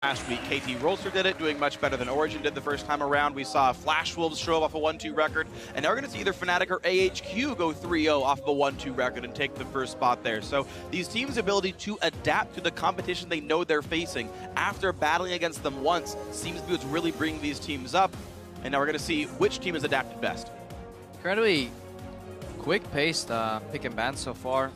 Last week, KT Rolster did it, doing much better than Origin did the first time around. We saw Flash Wolves show up off a 1-2 record, and now we're going to see either Fnatic or AHQ go 3-0 off of a 1-2 record and take the first spot there. So these teams' ability to adapt to the competition they know they're facing after battling against them once seems to be what's really bringing these teams up. And now we're going to see which team has adapted best. Incredibly quick-paced pick and ban so far.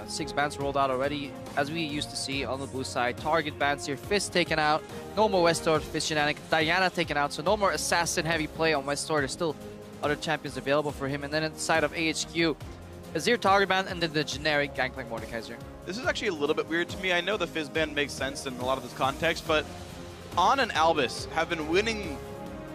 6 bans rolled out already, as we used to see on the blue side. Target bans here, Fist taken out, no more Westor, Fist shenanigans, Diana taken out, so no more assassin-heavy play on Westor. There's still other champions available for him. And then inside of AHQ, Azir target ban, and then the generic Gangplank Mordekaiser. This is actually a little bit weird to me. I know the Fizz ban makes sense in a lot of this context, but On and Albus have been winning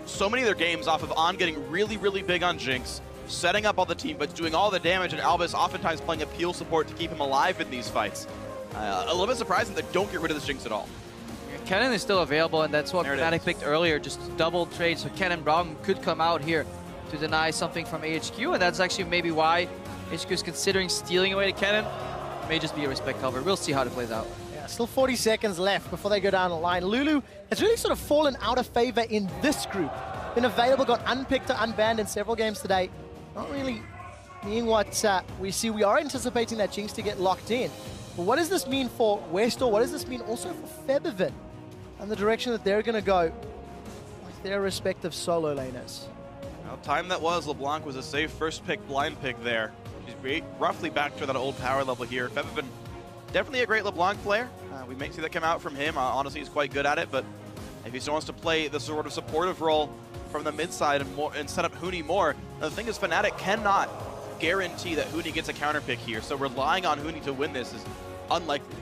so many of their games off of On getting really, really big on Jinx, setting up all the team, but doing all the damage, and Albus oftentimes playing appeal support to keep him alive in these fights. A little bit surprising that they don't get rid of this Jinx at all. Kennen is still available, and that's what Fnatic picked earlier, just double trade, so Kennen Brown could come out here to deny something from AHQ, and that's actually maybe why AHQ is considering stealing away the Kennen. May just be a respect cover. We'll see how it plays out. Yeah, still 40 seconds left before they go down the line. Lulu has really sort of fallen out of favor in this group. Been available, got unpicked or unbanned in several games today. Not really being what we see. We are anticipating that Jinx to get locked in. But what does this mean for Westor? What does this mean also for Febiven and the direction that they're going to go with their respective solo laners? Well, time that was, LeBlanc was a safe first pick, blind pick there. She's roughly back to that old power level here. Febiven, definitely a great LeBlanc player. We may see that come out from him. Honestly, he's quite good at it, but if he still wants to play the sort of supportive role from the mid side and set up Huni more. Now, the thing is, Fnatic cannot guarantee that Huni gets a counter pick here, so relying on Huni to win this is unlikely.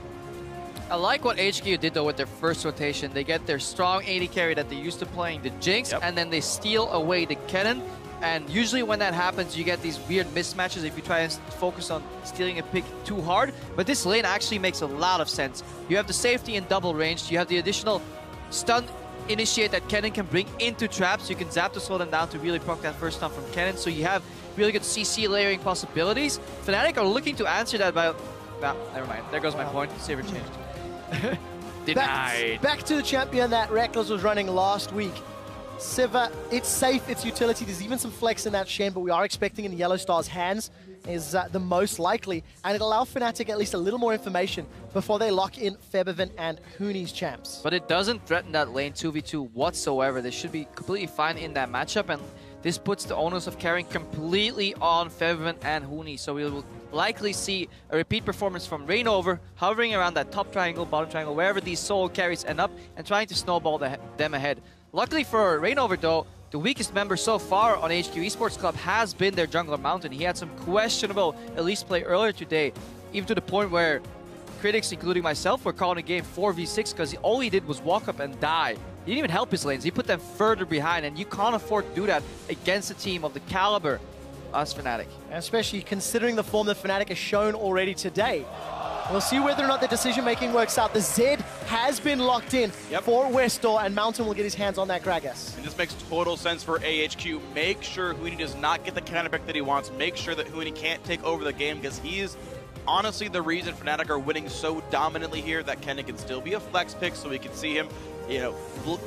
I like what HQ did though with their first rotation. They get their strong AD carry that they're used to playing, the Jinx, and then they steal away the Kennen. And usually when that happens, you get these weird mismatches if you try and focus on stealing a pick too hard. But this lane actually makes a lot of sense. You have the safety in double range, you have the additional stun initiate that Kennen can bring into traps. You can zap to slow them down to really proc that first stun from Kennen, so you have really good CC layering possibilities. Fnatic are looking to answer that by... Well, never mind. There goes my point. Saber changed. Denied. Back to the champion that Reckless was running last week. Siva, it's safe, it's utility. There's even some flex in that Shen, but we are expecting in Yellow Star's hands is the most likely, and it'll allow Fnatic at least a little more information before they lock in Febiven and Huni's champs. But it doesn't threaten that lane 2v2 whatsoever. They should be completely fine in that matchup, and this puts the onus of carrying completely on Febiven and Huni. So we will likely see a repeat performance from Reignover, hovering around that top triangle, bottom triangle, wherever these solo carries end up, and trying to snowball them ahead. Luckily for Reignover though, the weakest member so far on AHQ Esports Club has been their jungler Mountain. He had some questionable Elise play earlier today, even to the point where critics, including myself, were calling a game 4v6 because all he did was walk up and die. He didn't even help his lanes, he put them further behind, and you can't afford to do that against a team of the caliber as Fnatic. Especially considering the form that Fnatic has shown already today. We'll see whether or not the decision-making works out. The Z has been locked in for Westor, and Mountain will get his hands on that Gragas. And this makes total sense for AHQ. Make sure Huni does not get the counter pick that he wants. Make sure that Huni can't take over the game, because he's honestly the reason Fnatic are winning so dominantly here. That Kennen can still be a flex pick, so we can see him, you know,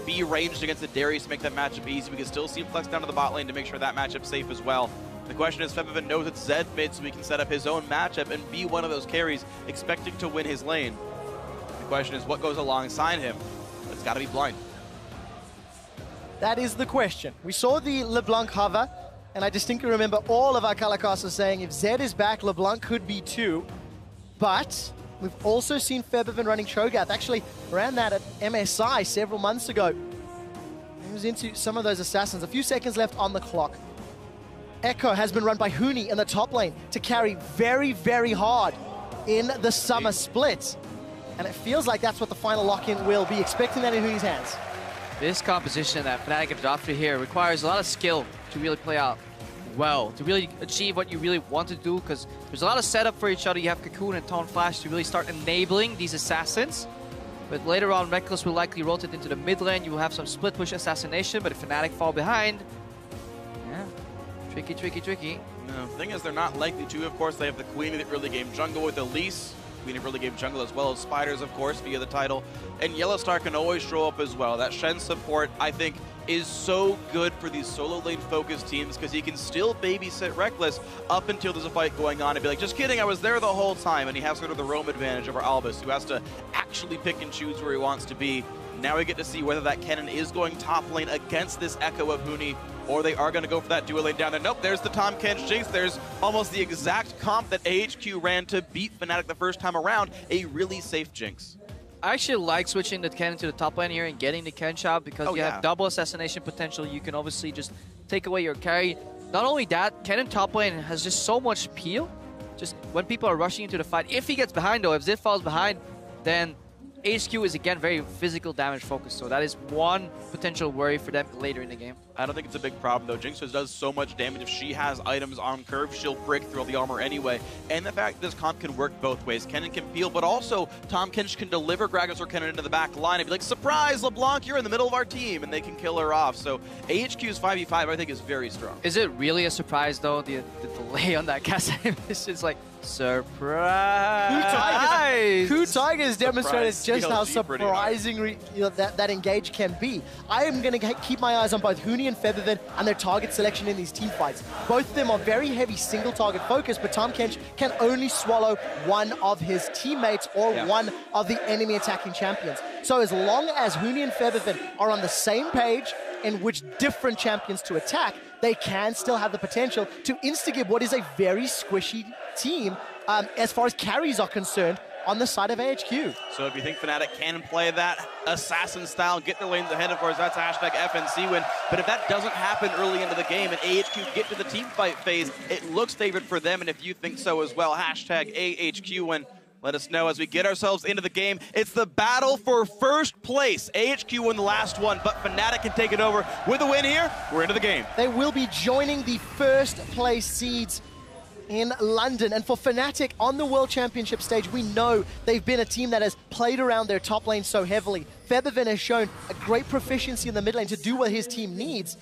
be ranged against the Darius to make that matchup easy. We can still see him flex down to the bot lane to make sure that matchup's safe as well. The question is, Febiven knows it's Zed mid, so he can set up his own matchup and be one of those carries, expecting to win his lane. The question is, what goes alongside him? It's got to be blind. That is the question. We saw the LeBlanc hover, and I distinctly remember all of our color casters saying, if Zed is back, LeBlanc could be too. But we've also seen Febiven running Cho'Gath. Actually ran that at MSI several months ago. He was into some of those assassins. A few seconds left on the clock. Echo has been run by Huni in the top lane to carry very, very hard in the summer split. And it feels like that's what the final lock-in will be, expecting that in Huni's hands. This composition that Fnatic have adopted here requires a lot of skill to really play out well, to really achieve what you really want to do, because there's a lot of setup for each other. You have Cocoon and Taunt Flash to really start enabling these assassins. But later on, Reckless will likely rotate into the mid lane. You will have some split push assassination, but if Fnatic fall behind, yeah, tricky, tricky, tricky. No, the thing is, they're not likely to. Of course, they have the queen of the early game jungle with Elise. we never really gave jungle as well as Spiders, of course, via the title. And Yellowstar can always show up as well. That Shen support, I think, is so good for these solo lane focused teams because he can still babysit Reckless up until there's a fight going on and be like, just kidding, I was there the whole time. And he has sort of the roam advantage over Albus, who has to actually pick and choose where he wants to be. Now we get to see whether that Kennen is going top lane against this Echo of Huni, or they are going to go for that dual lane down there. Nope, there's the Tahm Kench Jinx. There's almost the exact comp that AHQ ran to beat Fnatic the first time around. A really safe Jinx. I actually like switching the Kennen to the top lane here and getting the Kench out because you have double assassination potential. You can obviously just take away your carry. Not only that, Kennen top lane has just so much peel. Just when people are rushing into the fight, if he gets behind though, if Ziv falls behind, then AHQ is again very physical damage focused, so that is one potential worry for them later in the game. I don't think it's a big problem though. Jinx does so much damage. If she has items on curve, she'll break through all the armor anyway. And the fact that this comp can work both ways. Kennen can peel, but also Tahm Kench can deliver Gragas or Kennen into the back line and be like, surprise, LeBlanc, you're in the middle of our team, and they can kill her off. So AHQ's 5v5 I think is very strong. Is it really a surprise though, the delay on that cast animation? It's like, surprise! Who Tigers demonstrated just how PLG surprising that engage can be. I am going to keep my eyes on both Huni and Featherven and their target selection in these team fights. Both of them are very heavy single target focus, but Tahm Kench can only swallow one of his teammates or one of the enemy attacking champions. So as long as Huni and Featherven are on the same page in which different champions to attack, they can still have the potential to insta-give what is a very squishy team as far as carries are concerned on the side of AHQ. So if you think Fnatic can play that assassin style, get their lanes ahead, of course, that's hashtag FNC win. But if that doesn't happen early into the game and AHQ get to the team fight phase, it looks favored for them. And if you think so as well, hashtag AHQ win. Let us know as we get ourselves into the game. It's the battle for first place. AHQ won the last one, but Fnatic can take it over. With a win here, we're into the game. They will be joining the first place seeds in London. And for Fnatic on the World Championship stage, we know they've been a team that has played around their top lane so heavily. Featherven has shown a great proficiency in the mid lane to do what his team needs.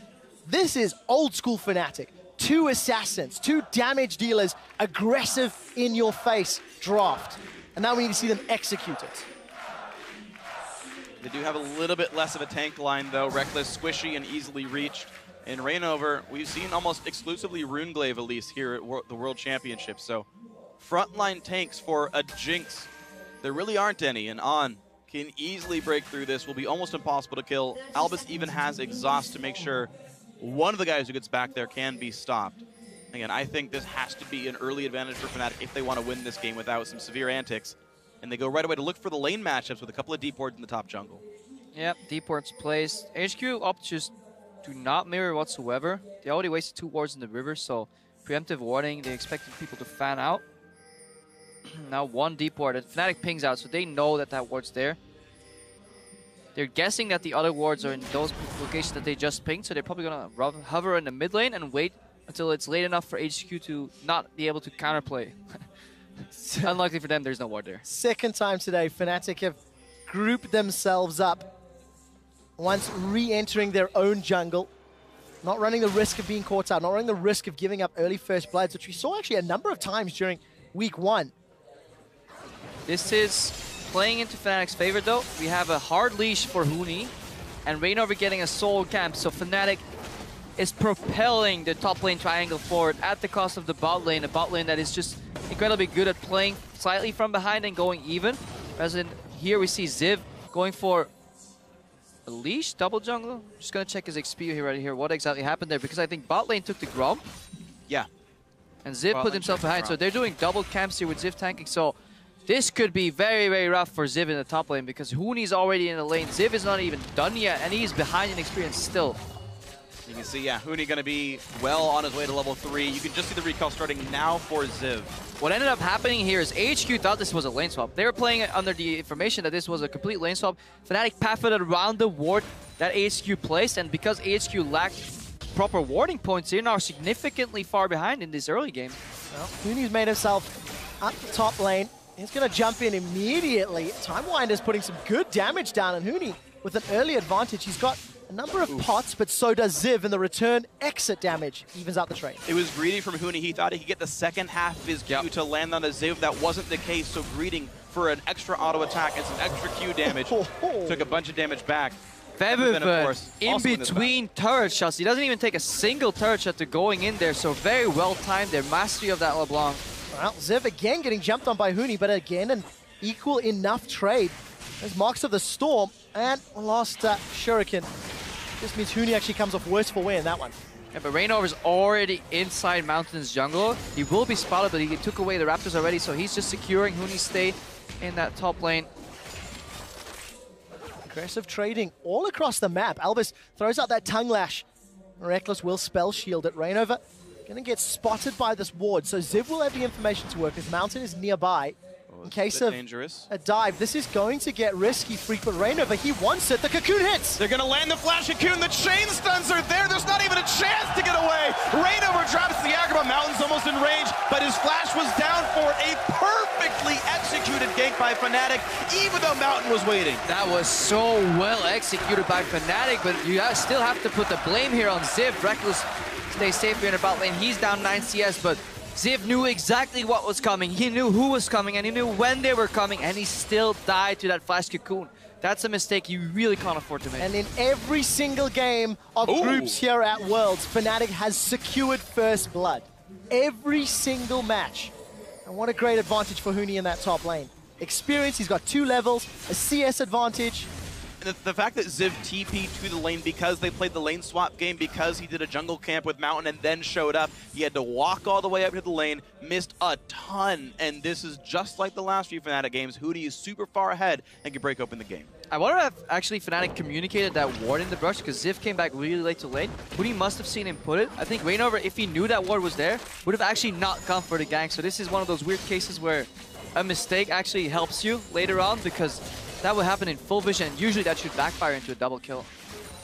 This is old school Fnatic. 2 assassins, 2 damage dealers, aggressive in your face draft. And now we need to see them execute it. They do have a little bit less of a tank line though. Reckless, squishy, and easily reached. In Reignover, we've seen almost exclusively Runeglaive at least here at the World Championship. So frontline tanks for a Jinx, there really aren't any. And On can easily break through this. Will be almost impossible to kill. Albus even has exhaust to make sure one of the guys who gets back there can be stopped. Again, I think this has to be an early advantage for Fnatic if they want to win this game without some severe antics. And they go right away to look for the lane matchups with a couple of deep wards in the top jungle. Yep, deep wards placed. HQ up just do not mirror whatsoever. They already wasted 2 wards in the river, so preemptive warding, they expected people to fan out. Now 1 deep ward, and Fnatic pings out, so they know that that ward's there. They're guessing that the other wards are in those locations that they just pinged, so they're probably going to hover in the mid lane and wait until it's late enough for HQ to not be able to counterplay. Unluckily for them, there's no ward there. Second time today, Fnatic have grouped themselves up once re-entering their own jungle, not running the risk of being caught out, not running the risk of giving up early first bloods, which we saw actually a number of times during week 1. This is playing into Fnatic's favor though. We have a hard leash for Huni and Reignover getting a soul camp, so Fnatic is propelling the top lane triangle forward at the cost of the bot lane, a bot lane that is just incredibly good at playing slightly from behind and going even. As in here we see Ziv going for a leash, double jungle. Just gonna check his XP here right here, what exactly happened there, because I think bot lane took the Grom. Yeah. And Ziv put himself behind, so they're doing double camps here with Ziv tanking, so this could be very, very rough for Ziv in the top lane because Huni's already in the lane. Ziv is not even done yet, and he's behind in experience still. You can see, yeah, Huni going to be well on his way to level 3. You can just see the recall starting now for Ziv. What ended up happening here is AHQ thought this was a lane swap. They were playing it under the information that this was a complete lane swap. Fnatic pathed around the ward that AHQ placed, and because AHQ lacked proper warding points, they're now significantly far behind in this early game. Well, Huni's made himself up the top lane. He's going to jump in immediately. Timewinder's putting some good damage down on Huni with an early advantage. He's got a number of pots, but so does Ziv, and the return exit damage evens out the trade. It was greedy from Huni. He thought he could get the second half of his Q to land on a Ziv. That wasn't the case, so greeting for an extra auto attack and some extra Q damage. Took a bunch of damage back. Febiven in between turret shots. He doesn't even take a single turret shot to going in there, so very well timed their mastery of that LeBlanc. Well, Ziv again getting jumped on by Huni, but again an equal enough trade. There's Marks of the Storm and lost Shuriken. This means Huni actually comes off worse for wear in that one. Yeah, but Reignover's already inside Mountain's jungle. He will be spotted, but he took away the Raptors already, so he's just securing Huni's stay in that top lane. Aggressive trading all across the map. Albus throws out that tongue lash. Reckless will spell shield it. Reignover gonna get spotted by this ward, so Ziv will have the information to work as Mountain is nearby. In case of a dive, this is going to get risky, Freak, but Reignover, he wants it. The cocoon hits! They're going to land the flash cocoon. The chain stuns are there. There's not even a chance to get away. Reignover drops the aggro. Mountain's almost in range, but his flash was down for a perfectly executed gank by Fnatic, even though Mountain was waiting. That was so well executed by Fnatic, but you still have to put the blame here on Ziv. Reckless stays safe here in the bot lane. He's down 9 CS, but Ziv knew exactly what was coming. He knew who was coming, and he knew when they were coming, and he still died to that flash cocoon. That's a mistake you really can't afford to make. And in every single game of groups here at Worlds, Fnatic has secured first blood. Every single match. And what a great advantage for Huni in that top lane. Experience, he's got 2 levels, a CS advantage. The fact that Ziv TP'd to the lane because they played the lane swap game, because he did a jungle camp with Mountain and then showed up, he had to walk all the way up to the lane, missed a ton, and this is just like the last few Fnatic games. Huni is super far ahead and can break open the game. I wonder if actually Fnatic communicated that ward in the brush, because Ziv came back really late to lane. Huni must have seen him put it. I think Reignover, if he knew that ward was there, would have actually not come for the gank. So this is one of those weird cases where a mistake actually helps you later on, because that would happen in full vision, and usually that should backfire into a double kill.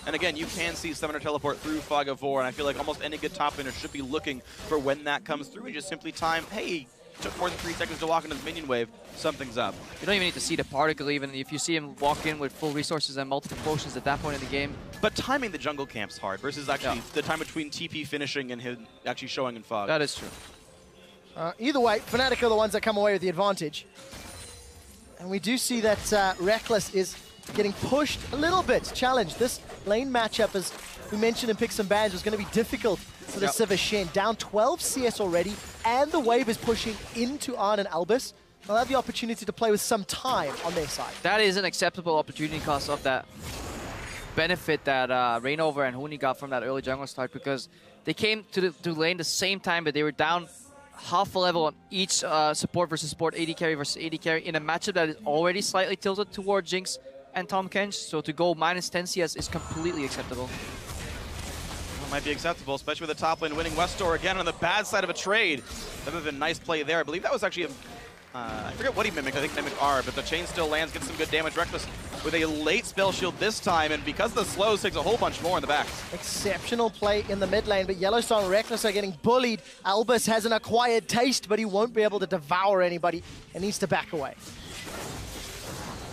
And again, you can see Summoner teleport through Fog of War, and I feel like almost any good top laner should be looking for when that comes through. You just simply time, hey, took more than 3 seconds to walk into his minion wave, something's up. You don't even need to see the particle even. If you see him walk in with full resources and multiple potions at that point in the game. But timing the jungle camp's hard versus actually the time between TP finishing and him actually showing in Fog. That is true. Either way, Fnatic are the ones that come away with the advantage. And we do see that Reckless is getting pushed a little bit, challenged. This lane matchup, as we mentioned in Picks and Bans, was going to be difficult for the Sivir Shen. Down 12 CS already, and the wave is pushing into Arn and Albus. They'll have the opportunity to play with some time on their side. That is an acceptable opportunity cost of that benefit that Reignover and Huni got from that early jungle start, because they came to the lane the same time, but they were down half a level on each support versus support, AD carry versus AD carry, in a matchup that is already slightly tilted toward Jinx and Tahm Kench. So to go minus 10 CS is completely acceptable. Well, might be acceptable, especially with the top lane winning. Westor again on the bad side of a trade. That would have been a nice play there. I believe that was actually a I forget what he mimicked. I think mimicked R, but the chain still lands, gets some good damage. Reckless with a late spell shield this time, and because of the slows, takes a whole bunch more in the back. Exceptional play in the mid lane, but Yellowstone and Reckless are getting bullied. Albus has an acquired taste, but he won't be able to devour anybody and needs to back away.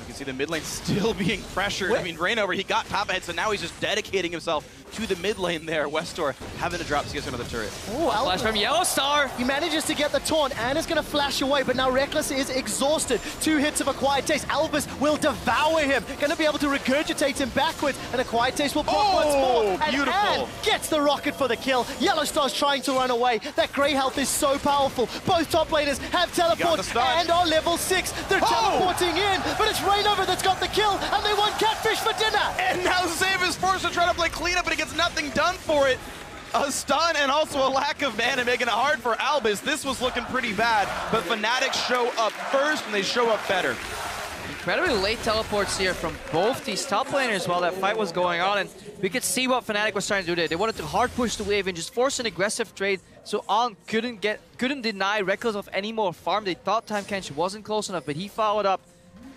You can see the mid lane still being pressured. I mean, Reignover, he got top ahead, so now he's just dedicating himself to the mid lane there. Westor having to drop CS into the turret. Oh, flash from Yellowstar. He manages to get the taunt. Anna's going to flash away, but now Reckless is exhausted. 2 hits of Acquired Taste. Albus will devour him. Going to be able to regurgitate him backwards, and Acquired Taste will pop once more. And beautiful. Anne gets the rocket for the kill. Yellowstar's trying to run away. That Grey health is so powerful. Both top laners have teleports and are level 6. They're teleporting in, but it's Reignover that's got the kill, and they want Catfish for dinner. And now Ziv is forced to try to play cleanup, but he gets nothing done for it. A stun and also a lack of mana making it hard for Albus. This was looking pretty bad, but Fnatic show up first and they show up better. Incredibly late teleports here from both these top laners while that fight was going on, and we could see what Fnatic was trying to do there. They wanted to hard push the wave and just force an aggressive trade so On couldn't deny Reckless of any more farm. They thought Tahm Kench wasn't close enough, but he followed up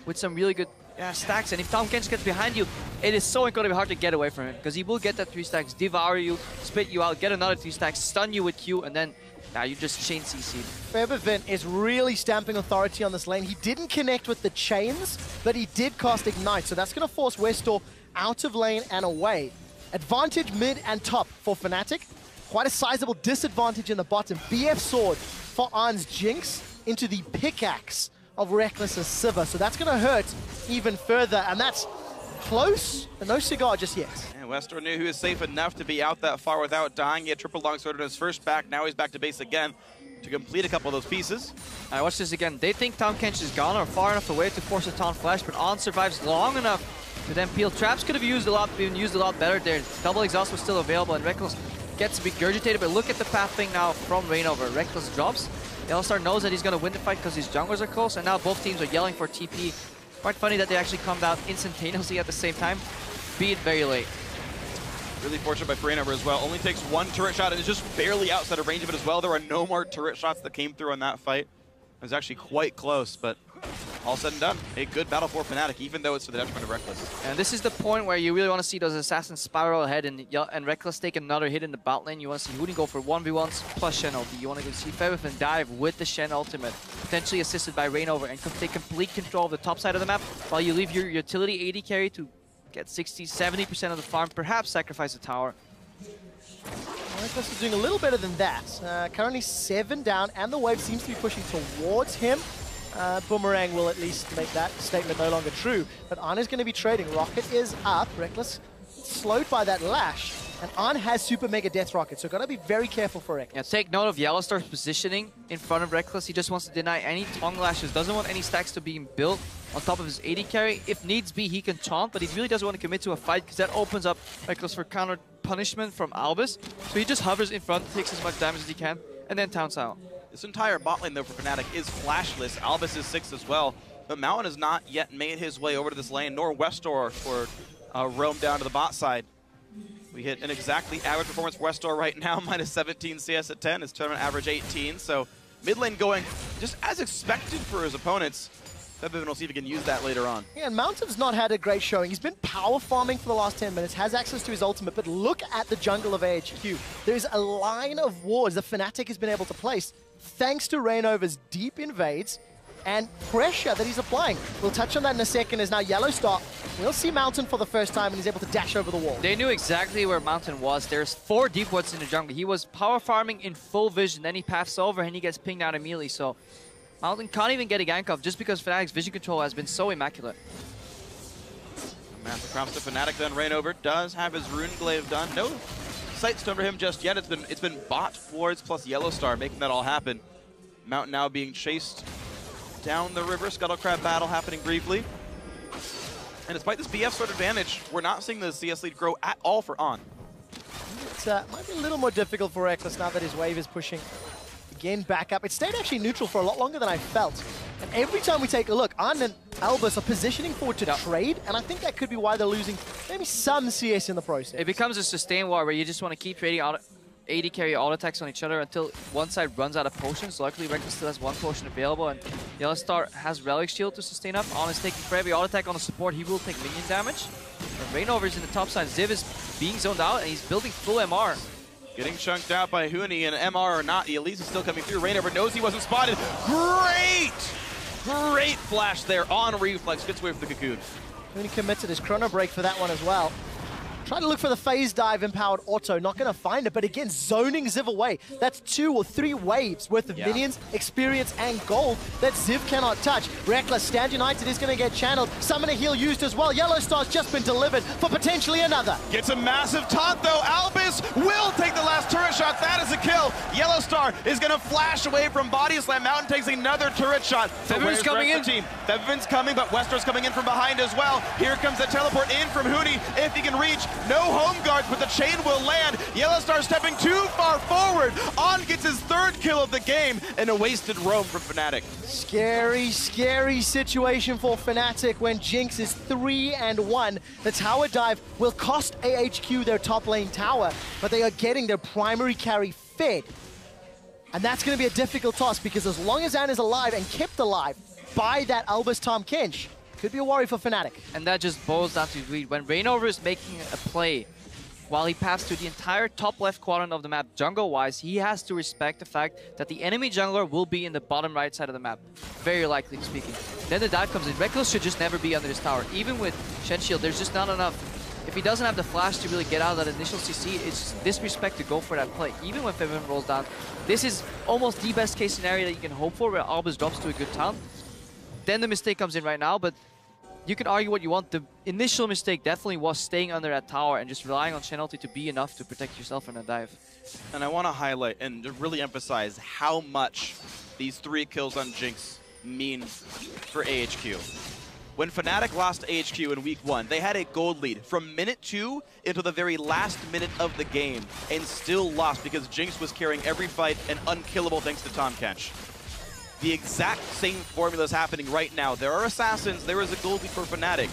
with some really good stacks, and if Tahm Kench gets behind you, it is so incredibly hard to get away from him, because he will get that 3 stacks, devour you, spit you out, get another 3 stacks, stun you with Q, and then now you just chain CC'd. Febiven is really stamping authority on this lane. He didn't connect with the chains, but he did cast Ignite, so that's going to force Westor out of lane and away. Advantage mid and top for Fnatic. Quite a sizable disadvantage in the bottom. BF Sword for Arn's Jinx into the pickaxe of Reckless's Sivir. So that's going to hurt even further. And that's close, but no cigar just yet. And Westor knew he was safe enough to be out that far without dying. He had triple longsword in his first back. Now he's back to base again to complete a couple of those pieces. I watch this again. They think Tahm Kench is gone or far enough away to force a Taunt Flash, but On survives long enough to then peel. Traps could have been used a lot better there. Double Exhaust was still available, and Reckless gets regurgitated, but look at the pathing now from Reignover. Reckless drops. Yellowstar knows that he's going to win the fight because his junglers are close, and now both teams are yelling for TP. Quite funny that they actually come down instantaneously at the same time, be it very late. Really fortunate by Reignover as well. Only takes one turret shot and is just barely outside of range of it as well. There are no more turret shots that came through on that fight. It was actually quite close, but all said and done, a good battle for Fnatic, even though it's to the detriment of Reckless. And this is the point where you really want to see those assassins spiral ahead and Reckless take another hit in the bot lane. You want to see Hooning go for 1v1s plus Shen ulti. You want to see Febifen dive with the Shen ultimate, potentially assisted by Reignover, and take complete control of the top side of the map while you leave your utility AD carry to get 60-70% of the farm, perhaps sacrifice a tower. Reckless is doing a little better than that. Currently 7 down, and the wave seems to be pushing towards him. Boomerang will at least make that statement no longer true. But Arn is going to be trading. Rocket is up. Reckless slowed by that Lash. And Arn has Super Mega Death Rocket, so got to be very careful for Reckless. Yeah, take note of Yellowstar's positioning in front of Reckless. He just wants to deny any tongue lashes. Doesn't want any stacks to be built on top of his AD carry. If needs be, he can taunt, but he really doesn't want to commit to a fight because that opens up Reckless for counter punishment from Albus. So he just hovers in front, takes as much damage as he can, and then taunts out. This entire bot lane, though, for Fnatic is flashless. Albus is 6 as well. But Mountain has not yet made his way over to this lane, nor Westor for roam down to the bot side. We hit an exactly average performance for Westor right now, minus 17 CS at 10. His tournament average 18. So mid lane going just as expected for his opponents. Febifen will see if he can use that later on. Yeah, and Mountain's not had a great showing. He's been power farming for the last 10 minutes, has access to his ultimate, but look at the jungle of AHQ. There's a line of wards that Fnatic has been able to place thanks to Reignover's deep invades and pressure that he's applying. We'll touch on that in a second as now Yellowstar will see Mountain for the first time and he's able to dash over the wall. They knew exactly where Mountain was. There's 4 deep wards in the jungle. He was power farming in full vision, then he paths over and he gets pinged out immediately. So Mountain can't even get a gank off just because Fnatic's vision control has been so immaculate. Massive props to Fnatic then. Reignover does have his Rune Glaive done. No Sightstone for him just yet. It's been bot wards plus Yellowstar making that all happen. Mountain now being chased down the river. Scuttle Crab battle happening briefly. And despite this BF sort of advantage, we're not seeing the CS lead grow at all for On. It might be a little more difficult for Reckless now that his wave is pushing again back up. It stayed actually neutral for a lot longer than I felt. And every time we take a look, Arn and Albus are positioning forward to trade, and I think that could be why they're losing maybe some CS in the process. It becomes a sustain war where you just want to keep trading AD carry auto attacks on each other until one side runs out of potions. Luckily, Reckless still has 1 potion available, and Yellowstar has Relic Shield to sustain up. On is taking for every auto attack on the support, he will take minion damage. And Reignover is in the top side. Ziv is being zoned out, and he's building full MR. Getting chunked out by Huni, and MR or not, the Elise is still coming through. Reignover knows he wasn't spotted. Great flash there on Reflex. Gets away from the Cocoon. Huni committed his chrono break for that one as well. Trying to look for the phase dive empowered auto, not going to find it, but again, zoning Ziv away. That's 2 or 3 waves worth of minions, experience, and gold that Ziv cannot touch. Reckless, Stand United is going to get channeled. Summoner heal used as well. Yellowstar's just been delivered for potentially another. Gets a massive taunt though. Albus will take the last turret shot. That is a kill. Yellowstar is going to flash away from Body Slam. Mountain takes another turret shot. Febifen's coming in. Febifen's coming, but Westor's coming in from behind as well. Here comes the teleport in from Huni if he can reach. No home guards, but the chain will land. Yellowstar stepping too far forward. On gets his 3rd kill of the game and a wasted roam from Fnatic. Scary, scary situation for Fnatic when Jinx is 3-1. The tower dive will cost AHQ their top lane tower, but they are getting their primary carry fed. And that's going to be a difficult task because as long as Anne is alive and kept alive by that Albus Tahm Kench, could be a worry for Fnatic. And that just boils down to greed. When Reignover is making a play, while he passed through the entire top left quadrant of the map jungle-wise, he has to respect the fact that the enemy jungler will be in the bottom right side of the map, very likely speaking. Then the dive comes in. Reckless should just never be under his tower. Even with Shen Shield, there's just not enough if he doesn't have the flash to really get out of that initial CC, it's disrespect to go for that play. Even when Febiven rolls down, this is almost the best case scenario that you can hope for, where Albus drops to a good town. Then the mistake comes in right now, but you can argue what you want. The initial mistake definitely was staying under that tower and just relying on Channelty to be enough to protect yourself in a dive. And I want to highlight and to really emphasize how much these 3 kills on Jinx mean for AHQ. When Fnatic lost to AHQ in week 1, they had a gold lead from minute 2 into the very last minute of the game and still lost because Jinx was carrying every fight and unkillable thanks to Tahm Kench. The exact same formula is happening right now. There are assassins, there is a gold lead for Fnatic,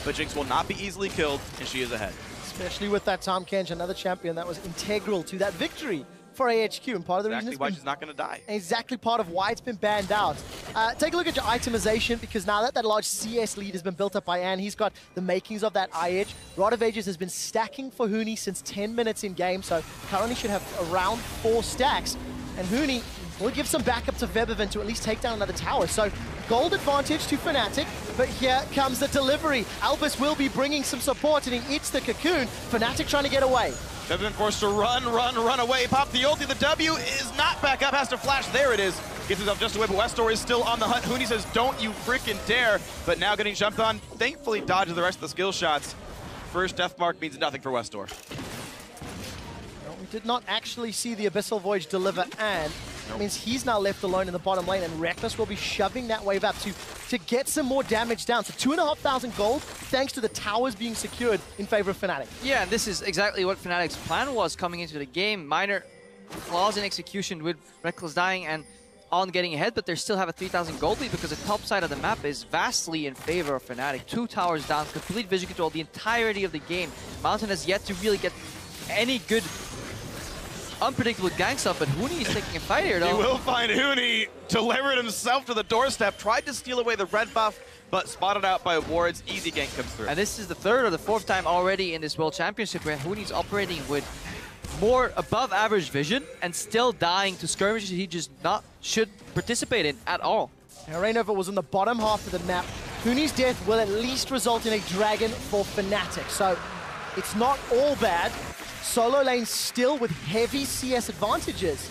but Jinx will not be easily killed, and she is ahead. Especially with that Tahm Kench, another champion that was integral to that victory for AHQ, and part of the reason Exactly why she's not going to die. Exactly part of why it's been banned out. Take a look at your itemization, because now that large CS lead has been built up by Ann, he's got the makings of that IH. Rod of Ages has been stacking for Huni since 10 minutes in game, so currently should have around 4 stacks. And Huni will give some backup to Febiven to at least take down another tower. So gold advantage to Fnatic, but here comes the delivery. Albus will be bringing some support, and he eats the cocoon. Fnatic trying to get away. Febiven forced to run away. Pop the ulti. The W is not back up. Has to flash. There it is. Gets himself just away, but Westor is still on the hunt. Huni says, don't you freaking dare. But now getting jumped on. Thankfully dodges the rest of the skill shots. First death mark means nothing for Westor. No, we did not actually see the Abyssal Voyage deliver, and that means he's now left alone in the bottom lane, and Rekkles will be shoving that wave up to get some more damage down. So 2,500 gold, thanks to the towers being secured in favor of Fnatic. Yeah, and this is exactly what Fnatic's plan was coming into the game. Minor flaws in execution with Rekkles dying and on getting ahead, but they still have a 3,000 gold lead because the top side of the map is vastly in favor of Fnatic. 2 towers down, complete vision control the entirety of the game. Mountain has yet to really get any good unpredictable ganks up, but Huni is taking a fight here, though. He will find Huni, delivered himself to the doorstep, tried to steal away the red buff, but spotted out by wards. Easy gank comes through. And this is the 3rd or the 4th time already in this World Championship where Huni's operating with more above average vision and still dying to skirmishes he just should participate in at all. Now, Rainover was in the bottom half of the map. Huni's death will at least result in a dragon for Fnatic, so it's not all bad. Solo lane still with heavy CS advantages.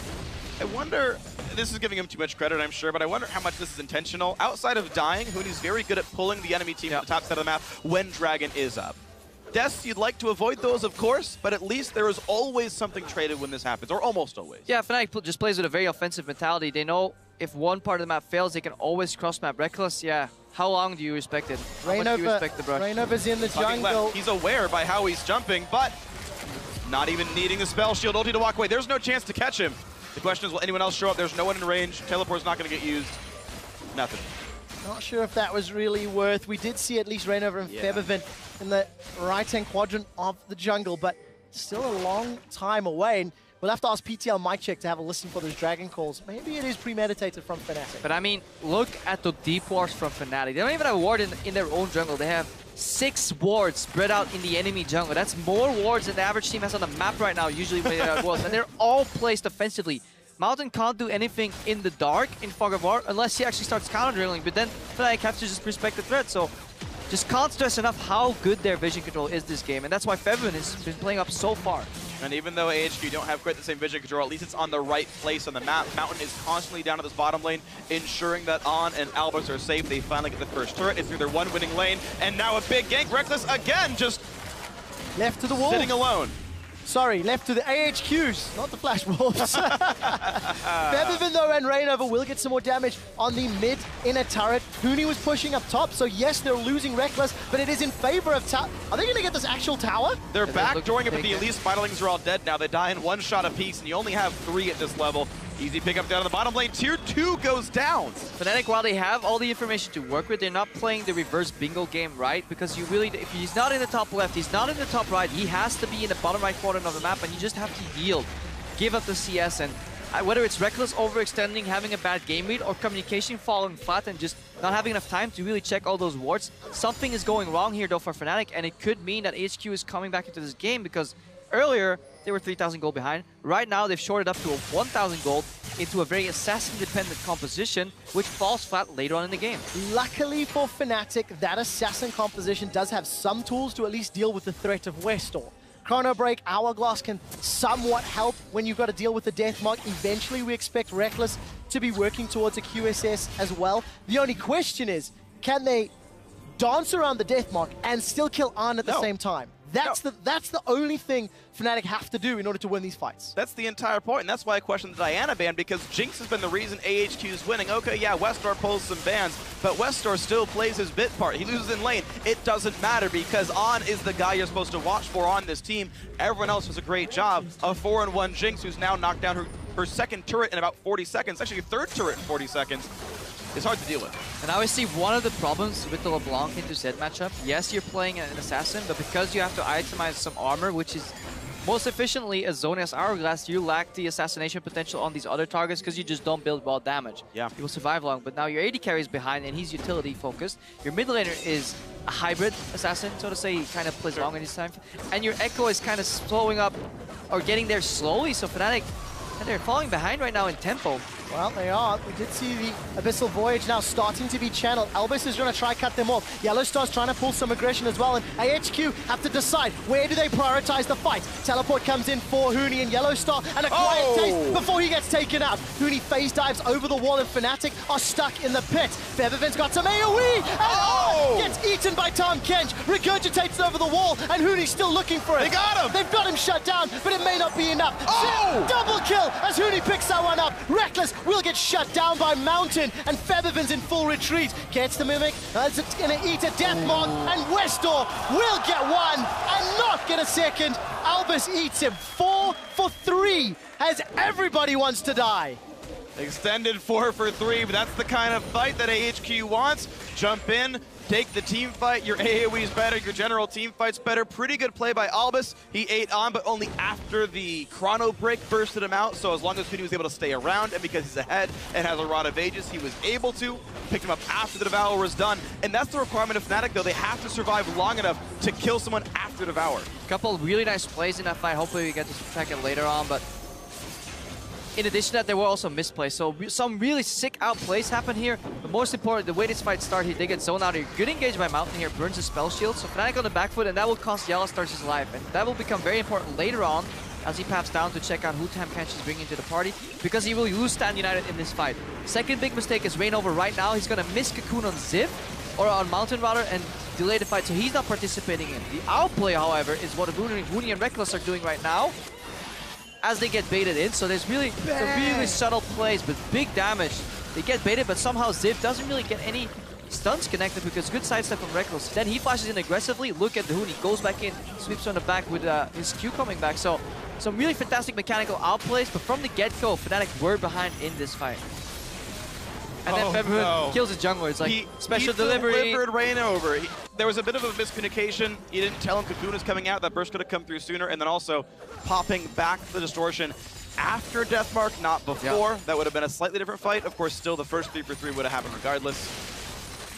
I wonder, this is giving him too much credit, I'm sure, but I wonder how much this is intentional. Outside of dying, Huni's very good at pulling the enemy team to the top side of the map when Dragon is up. Deaths, you'd like to avoid those, of course, but at least there is always something traded when this happens, or almost always. Yeah, Fnatic just plays with a very offensive mentality. They know if one part of the map fails, they can always cross-map. Rekkles, yeah. How long do you respect it? How much do you respect the brush? Rainover's in the jungle. He's aware by how he's jumping, but not even needing the spell shield ulti to walk away. There's no chance to catch him. The question is, will anyone else show up? There's no one in range. Teleport's not going to get used. Nothing. Not sure if that was really worth. We did see at least Rainover and Febiven in the right-hand quadrant of the jungle, but still a long time away. And we'll have to ask PTL Mic Check to have a listen for those dragon calls. Maybe it is premeditated from Fnatic. But I mean, look at the deep wards from Fnatic. They don't even have a ward in their own jungle. They have 6 wards spread out in the enemy jungle. That's more wards than the average team has on the map right now, usually when they're at worlds. And they're all placed offensively. Mountain can't do anything in the dark in Fog of War unless he actually starts counter-drilling, but then Fnatic have to just respect the threat. So just can't stress enough how good their vision control is this game, and that's why Febiven has been playing up so far. And even though AHQ don't have quite the same vision control, at least it's on the right place on the map. Mountain is constantly down to this bottom lane, ensuring that On and Albus are safe. They finally get the first turret. It's through their one winning lane, and now a big gank. Rekkles again, just left to the wall. Sitting alone. Sorry, left to the AHQs, not the Flash Wolves. Febiven though and Rainover will get some more damage on the mid inner turret. Huni was pushing up top, so yes, they're losing Rekkles, but it is in favor of tower. Are they going to get this actual tower? They're backdooring it, but the Elise Spiderlings are all dead now. They die in one shot apiece, and you only have 3 at this level. Easy pickup down to the bottom lane. Tier 2 goes down. Fnatic, while they have all the information to work with, they're not playing the reverse bingo game right, because you really, if he's not in the top left, he's not in the top right, he has to be in the bottom right quadrant of the map, and you just have to yield, give up the CS, and whether it's Rekkles overextending, having a bad game read, or communication falling flat and just not having enough time to really check all those wards, something is going wrong here though for Fnatic, and it could mean that HQ is coming back into this game, because earlier, they were 3,000 gold behind. Right now, they've shorted up to a 1,000 gold into a very assassin-dependent composition, which falls flat later on in the game. Luckily for Fnatic, that assassin composition does have some tools to at least deal with the threat of Westor. Chrono Break, Hourglass can somewhat help when you've got to deal with the Death Mark. Eventually, we expect Reckless to be working towards a QSS as well. The only question is, can they dance around the Death Mark and still kill Arn at the same time? That's the only thing Fnatic have to do in order to win these fights. That's the entire point, and that's why I questioned the Diana ban, because Jinx has been the reason AHQ is winning. Okay, yeah, Westor pulls some bans, but Westor still plays his bit part. He loses in lane. It doesn't matter, because An is the guy you're supposed to watch for on this team. Everyone else does a great job. A 4-1 Jinx who's now knocked down her second turret in about 40 seconds, actually her third turret in 40 seconds. It's hard to deal with. And I always see one of the problems with the LeBlanc into Zed matchup. Yes, you're playing an assassin, but because you have to itemize some armor, which is most efficiently a zone as Hourglass, you lack the assassination potential on these other targets because you just don't build well damage. Yeah. You will survive long, but now your AD carry is behind and he's utility focused. Your mid laner is a hybrid assassin, so to say. He kind of plays long in his time. And your Echo is kind of slowing up or getting there slowly, so Fnatic, and they're falling behind right now in tempo. Well, they are. We did see the Abyssal Voyage now starting to be channeled. Albus is going to try cut them off. Yellowstar's trying to pull some aggression as well, and AHQ have to decide where do they prioritize the fight. Teleport comes in for Huni and Yellowstar, and a quiet taste before he gets taken out. Huni phase dives over the wall, and Fnatic are stuck in the pit. Feathervin's got some AoE, and gets eaten by Tom Kench. Regurgitates over the wall, and Huni's still looking for it. They got him! They've got him shut down, but it may not be enough. Double kill as Huni picks that one up. Reckless will get shut down by Mountain, and Feathervin's in full retreat. Gets the Mimic, as it's gonna eat a Death Mark, and Westor will get one and not get a second. Albus eats him. 4 for 3 as everybody wants to die. Extended 4 for 3, but that's the kind of fight that AHQ wants. Jump in, take the team fight. Your AoE is better, your general team fight's better. Pretty good play by Albus. He ate on, but only after the Chrono Break bursted him out. So as long as Huni was able to stay around, and because he's ahead and has a Rod of Ages, he was able to pick him up after the Devour was done. And that's the requirement of Fnatic, though. They have to survive long enough to kill someone after Devour. A couple of really nice plays in that fight. Hopefully we get to check it later on, but in addition to that, there were also misplays. So some really sick outplays happen here. But most important, the way this fight started, they get zoned out here. Good engage by Mountain here, burns his spell shield. So Fnatic on the back foot, and that will cost Yellowstar his life. And that will become very important later on as he paps down to check out who Tam Kench is bringing to the party, because he will lose Stand United in this fight. Second big mistake is Reign Over right now. He's going to miss Cocoon on Ziv, or on Mountain rather, and delay the fight, so he's not participating in. The outplay, however, is what Huni and Reckless are doing right now, as they get baited in. So there's really some really subtle plays with big damage. They get baited, but somehow Ziv doesn't really get any stuns connected because good sidestep from Reckless. Then he flashes in aggressively. Look at the Huni, goes back in, sweeps on the back with his Q coming back. So some really fantastic mechanical outplays, but from the get-go, Fnatic were behind in this fight. And then Feathervin kills his jungler. It's like special delivery. He delivered Reign Over. There was a bit of a miscommunication. He didn't tell him Cocoon was coming out. That burst could have come through sooner. And then also popping back the distortion after Deathmark, not before. Yeah. That would have been a slightly different fight. Of course, still the first 3 for 3 would have happened regardless.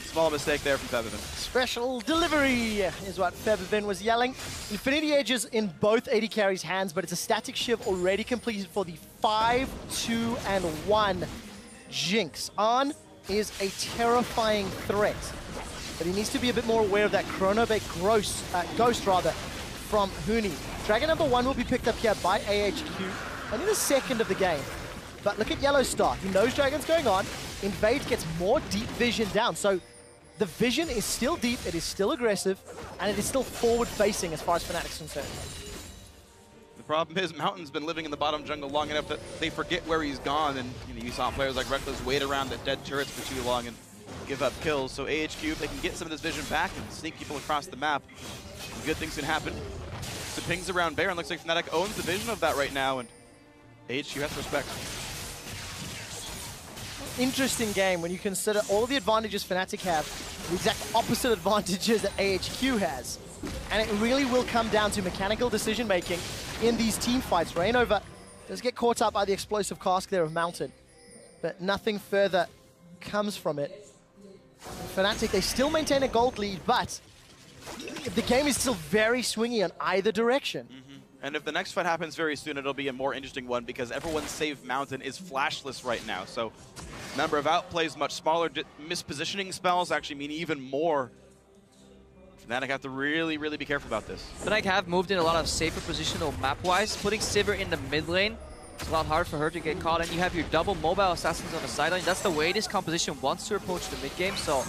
Small mistake there from Feathervin. Special delivery is what Feathervin was yelling. Infinity Edge is in both AD Carry's hands, but it's a static shiv already completed for the 5-2-1 Jinx. Arn is a terrifying threat, but he needs to be a bit more aware of that Chronobait Ghost from Huni. Dragon number 1 will be picked up here by AHQ, only the second of the game. But look at Yellowstar. He knows Dragon's going on. Invade gets more deep vision down, so the vision is still deep, it is still aggressive, and it is still forward-facing as far as Fnatic's concerned. The problem is Mountain's been living in the bottom jungle long enough that they forget where he's gone, and you saw players like Reckless wait around the dead turrets for too long and give up kills. So AHQ, if they can get some of this vision back and sneak people across the map, good things can happen. The pings around Baron, looks like Fnatic owns the vision of that right now, and AHQ has to respect. Interesting game when you consider all the advantages Fnatic have, the exact opposite advantages that AHQ has. And it really will come down to mechanical decision-making in these team fights. Reignover does get caught up by the explosive cask there of Mountain, but nothing further comes from it. Fnatic, they still maintain a gold lead, but the game is still very swingy on either direction. And if the next fight happens very soon, it'll be a more interesting one because everyone's save Mountain is flashless right now. So number of outplays much smaller. Mispositioning spells actually mean even more. Fnatic have to really, really be careful about this. Fnatic have moved in a lot of safer positional map-wise. Putting Sivir in the mid lane, it's a lot hard for her to get caught. And you have your double mobile assassins on the sideline. That's the way this composition wants to approach the mid game. So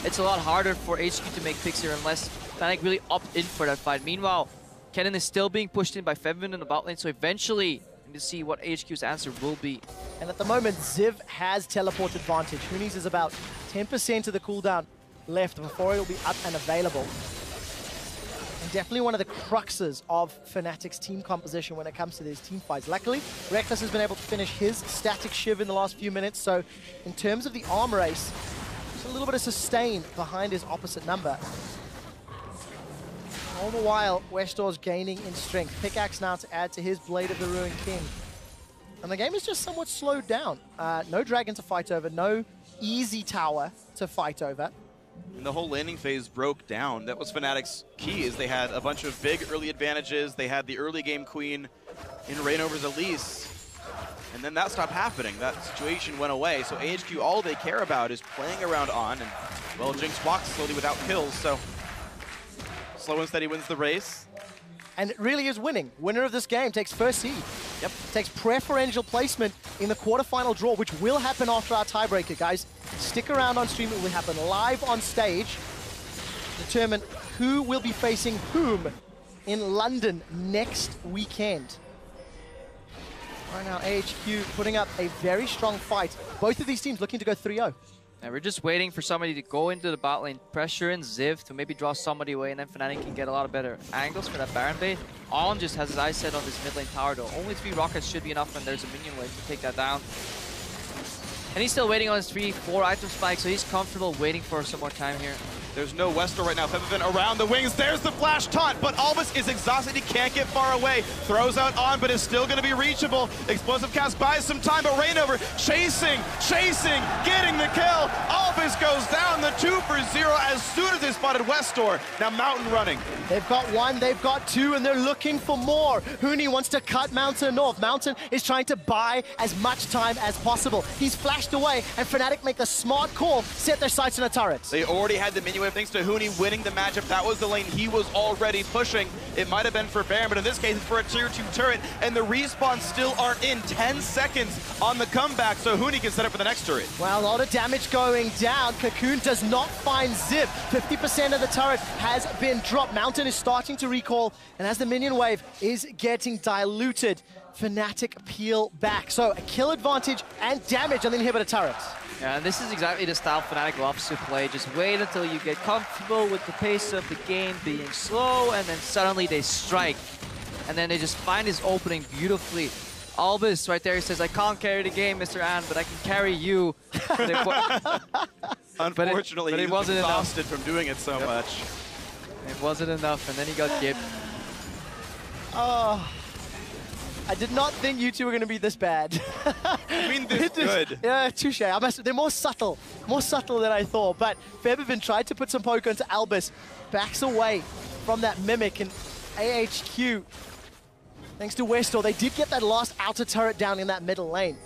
it's a lot harder for AHQ to make picks here unless Fnatic really opt in for that fight. Meanwhile, Kennen is still being pushed in by Fevin in the bot lane, so eventually we need to see what AHQ's answer will be. And at the moment, Ziv has teleport advantage. Huni's is about 10% of the cooldown left before it'll be up and available. And definitely one of the cruxes of Fnatic's team composition when it comes to these team fights. Luckily, Reckless has been able to finish his static shiv in the last few minutes, so in terms of the arm race, there's a little bit of sustain behind his opposite number. All the while, Westor's gaining in strength. Pickaxe now to add to his Blade of the Ruined King. And the game is just somewhat slowed down. No dragon to fight over, no easy tower to fight over. And the whole landing phase broke down. That was Fnatic's key, is they had a bunch of big early advantages. They had the early game queen in Reign over Elise. And then that stopped happening. That situation went away. So AHQ, all they care about is playing around on. And, well, Jinx walks slowly without kills, so slow and steady wins the race. And it really is winning. Winner of this game takes first seed. Yep. Takes preferential placement in the quarterfinal draw, which will happen after our tiebreaker, guys. Stick around on stream. It will happen live on stage. Determine who will be facing whom in London next weekend. Right now, AHQ putting up a very strong fight. Both of these teams looking to go 3-0. And we're just waiting for somebody to go into the bot lane, pressure in Ziv to maybe draw somebody away, and then Fnatic can get a lot of better angles for that Baron bait. Aln just has his eyes set on this mid lane tower though. Only 3 rockets should be enough when there's a minion wave to take that down. And he's still waiting on his 3-4 item spike, so he's comfortable waiting for some more time here. There's no Westor right now. Fevin around the wings. There's the flash taunt, but Albus is exhausted. He can't get far away. Throws out on, but is still going to be reachable. Explosive cast buys some time, but Reignover chasing, getting the kill. Albus goes down the 2 for 0 as soon as they spotted Westor. Now Mountain running. They've got 1, they've got 2, and they're looking for more. Huni wants to cut Mountain off. Mountain is trying to buy as much time as possible. He's flashed away, and Fnatic make the smart call, set their sights on a turret. They already had the minion wave thanks to Huni winning the matchup. That was the lane he was already pushing. It might have been for Baron, but in this case it's for a tier 2 turret, and the respawns still aren't in. 10 seconds on the comeback, so Huni can set up for the next turret. Well, a lot of damage going down. Cocoon does not find Zip. 50% of the turret has been dropped. Mountain is starting to recall, and as the minion wave is getting diluted, Fnatic peel back. So a kill advantage and damage on the inhibitor turret. Yeah, and this is exactly the style Fnatic loves to play. Just wait until you get comfortable with the pace of the game being slow, and then suddenly they strike. And then they just find his opening beautifully. Albus right there, he says, I can't carry the game, Mr. An, but I can carry you. Unfortunately, but it wasn't exhausted from doing it so much. It wasn't enough, and then he got gipped. Oh, I did not think you two were going to be this bad. I mean, this good. Yeah, touche. They're more subtle than I thought. But Febivin tried to put some poke into Albus, backs away from that Mimic, and AHQ, thanks to Westor, they did get that last outer turret down in that middle lane.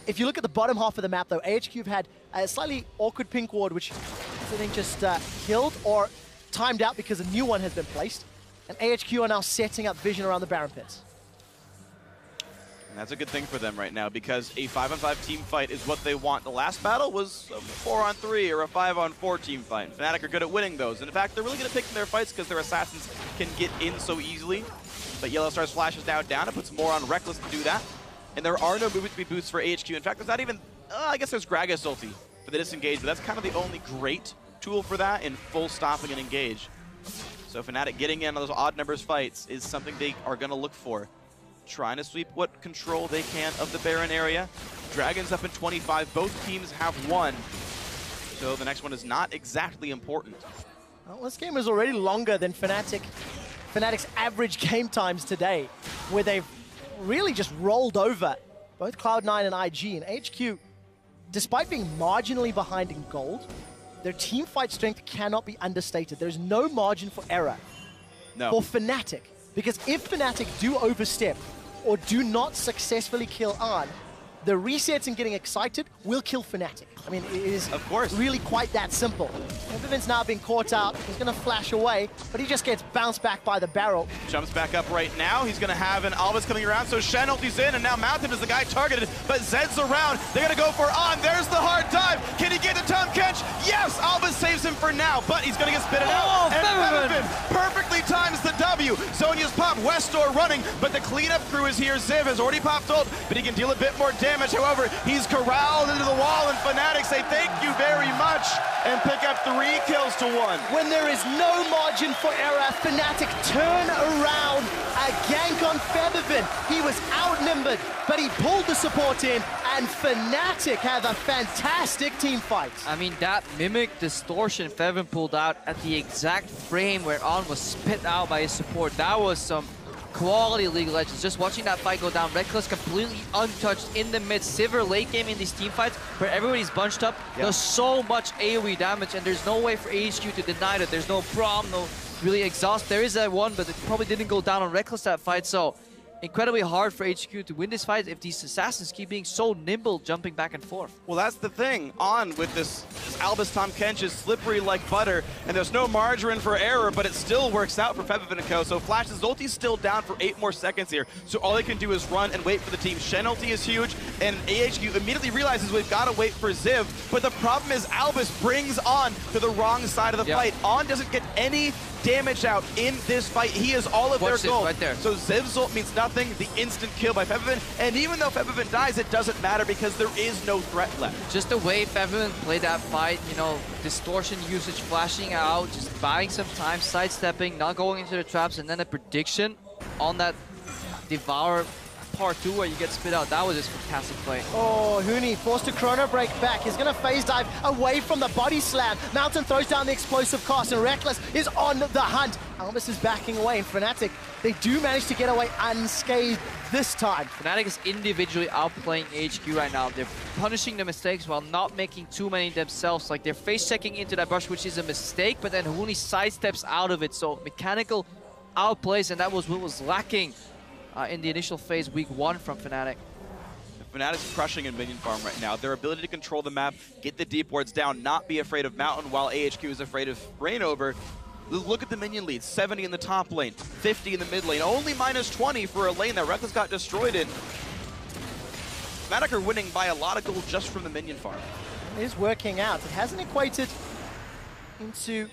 If you look at the bottom half of the map, though, AHQ have had a slightly awkward pink ward, which I think just killed or timed out because a new one has been placed. And AHQ are now setting up vision around the Baron pits. And that's a good thing for them right now because a 5-on-5 team fight is what they want. The last battle was a 4-on-3 or a 5-on-4 team fight. Fnatic are good at winning those. And in fact, they're really good at picking their fights because their assassins can get in so easily. But Yellowstar's flash is now down. It puts more on Reckless to do that. And there are no movement speed boosts for AHQ. In fact, there's not even, I guess there's Gragas ulti for the disengage, but that's kind of the only great tool for that in full stopping and engage. So Fnatic getting in on those odd numbers fights is something they are going to look for. Trying to sweep what control they can of the Baron area. Dragons up in 25. Both teams have 1. So the next one is not exactly important. Well, this game is already longer than Fnatic's average game times today, where they've really just rolled over both Cloud9 and IG. And HQ, despite being marginally behind in gold, their team fight strength cannot be understated. There's no margin for error for Fnatic, Because if Fnatic do overstep or do not successfully kill Ahn, the resets and getting excited will kill Fnatic. I mean, it is of course really quite that simple. Febiven's now been caught out. He's going to flash away, but he just gets bounced back by the barrel. Jumps back up right now. He's going to have an Albus coming around, so Shen ulti's in, and now Mountain is the guy targeted, but Zed's around. They're going to go for Ahn. There's the hard dive. Can he get to Tom Kench? Yes! Albus saves him for now, but he's going to get spitted out. And Febiven perfectly times the W. Zhonya's popped, Westor running, but the cleanup crew is here. Ziv has already popped ult, but he can deal a bit more damage. However, he's corralled into the wall, and Fnatic say thank you very much and pick up 3 kills to 1. When there is no margin for error, Fnatic turn around a gank on Febiven. He was outnumbered, but he pulled the support in, and Fnatic have a fantastic team fight. I mean, that mimic distortion Febiven pulled out at the exact frame where Ahn was spit out by his support. That was some quality League of Legends. Just watching that fight go down, Reckless completely untouched in the mid. Sivir late game in these team fights where everybody's bunched up, does so much AoE damage, and there's no way for AHQ to deny that. There's no Braum, no really exhaust. There is that one, but it probably didn't go down on Reckless that fight, so incredibly hard for HQ to win this fight if these assassins keep being so nimble, jumping back and forth. Well, that's the thing. On with this Albus Tom Kench is slippery like butter, and there's no margin for error, but it still works out for Febiven & Co. So Flash's ulti's still down for 8 more seconds here, so all they can do is run and wait for the team. Shen ulti is huge, and AHQ immediately realizes we've got to wait for Ziv, but the problem is Albus brings On to the wrong side of the fight. On doesn't get any damage out in this fight. He is all of their gold. Right there. So Ziv's ult means nothing. The instant kill by Febiven, and even though Febiven dies, it doesn't matter because there is no threat left. Just the way Febiven played that fight, you know, distortion usage, flashing out, just buying some time, sidestepping, not going into the traps, and then a prediction on that Devour part 2 where you get spit out. That was just fantastic play. Oh, Huni forced to chrono break back. He's going to phase dive away from the body slam. Mountain throws down the explosive cast, and Reckless is on the hunt. Albus is backing away, and Fnatic, they do manage to get away unscathed this time. Fnatic is individually outplaying HQ right now. They're punishing the mistakes while not making too many themselves. Like, they're face checking into that brush, which is a mistake, but then Huni sidesteps out of it. So mechanical outplays, and that was what was lacking in the initial phase, week 1 from Fnatic. Fnatic's crushing in minion farm right now. Their ability to control the map, get the deep wards down, not be afraid of Mountain, while AHQ is afraid of Rainover. Look at the minion leads, 70 in the top lane, 50 in the mid lane, only minus 20 for a lane that Reckless got destroyed in. Fnatic are winning by a lot of gold just from the minion farm. It is working out. It hasn't equated into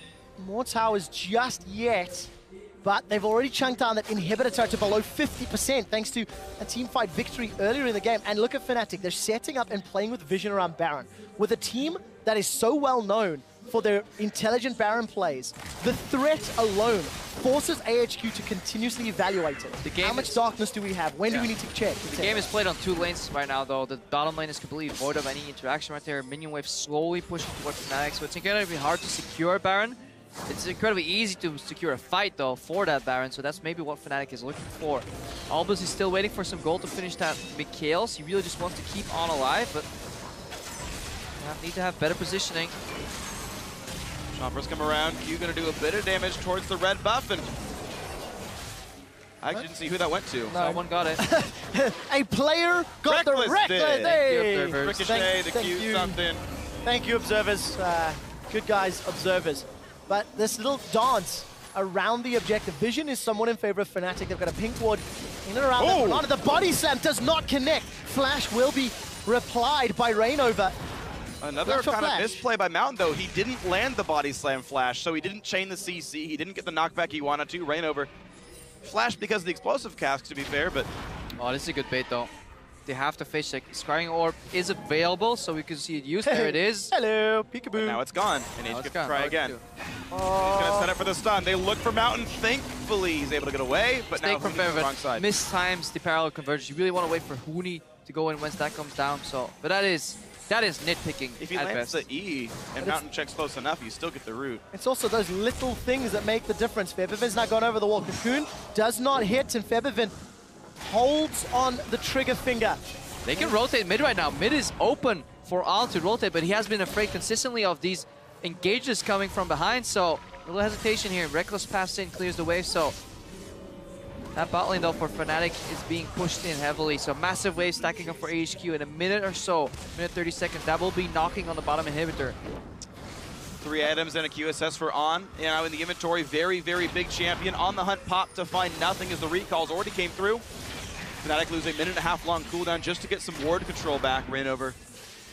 more towers just yet, but they've already chunked down that inhibitor turret to below 50% thanks to a teamfight victory earlier in the game. And look at Fnatic, they're setting up and playing with vision around Baron. With a team that is so well known for their intelligent Baron plays, the threat alone forces AHQ to continuously evaluate it. How much darkness do we have? When do we need to check? The game is played on 2 lanes right now, though. The bottom lane is completely void of any interaction right there. Minion wave slowly pushing towards Fnatic, so it's incredibly hard to secure Baron. It's incredibly easy to secure a fight, though, for that Baron, so that's maybe what Fnatic is looking for. Albus is still waiting for some gold to finish that Mikhails. He really just wants to keep On alive, but need to have better positioning. Choppers come around. Q gonna do a bit of damage towards the red buff, and I actually didn't see who that went to. No. Someone got it. A player got the Reckless. Hey. Ricochet, the Q something. Thank you, observers. Good guys, observers. But this little dance around the objective. Vision is somewhat in favor of Fnatic. They've got a pink ward in and around that. The body slam does not connect. Flash will be replied by Rainover. Another kind of misplay by Mountain, though. He didn't land the body slam flash, so he didn't chain the CC. He didn't get the knockback he wanted to. Rainover flash because of the explosive cask, to be fair, but... Oh, this is a good bait, though. They have to face check. Scrying Orb is available, so we can see it used. There it is. Hello, peekaboo. But now it's gone, and he's going to try again. He's Oh. going to set up for the stun. They look for Mountain. Thankfully, he's able to get away, but now from Huni's on the wrong side. Mistimes the parallel convergence. You really want to wait for Huni to go in once that comes down. So, but that is nitpicking. If he at lands best. the E and Mountain checks close enough, you still get the root. It's also those little things that make the difference. Febiven's not gone over the wall. Cocoon does not hit, and Febiven holds on the trigger finger. They can rotate mid right now. Mid is open for Al to rotate, but he has been afraid consistently of these engages coming from behind, so a little hesitation here. Reckless passes in, clears the wave, so That bot lane though for Fnatic is being pushed in heavily, so massive wave stacking up for AHQ in a minute or so, minute 30 seconds. That will be knocking on the bottom inhibitor. 3 items and a QSS for On. You know, in the inventory, very, very big champion. On the hunt, pop to find nothing as the recalls already came through. Fnatic losing a minute-and-a-half long cooldown just to get some ward control back. Reignover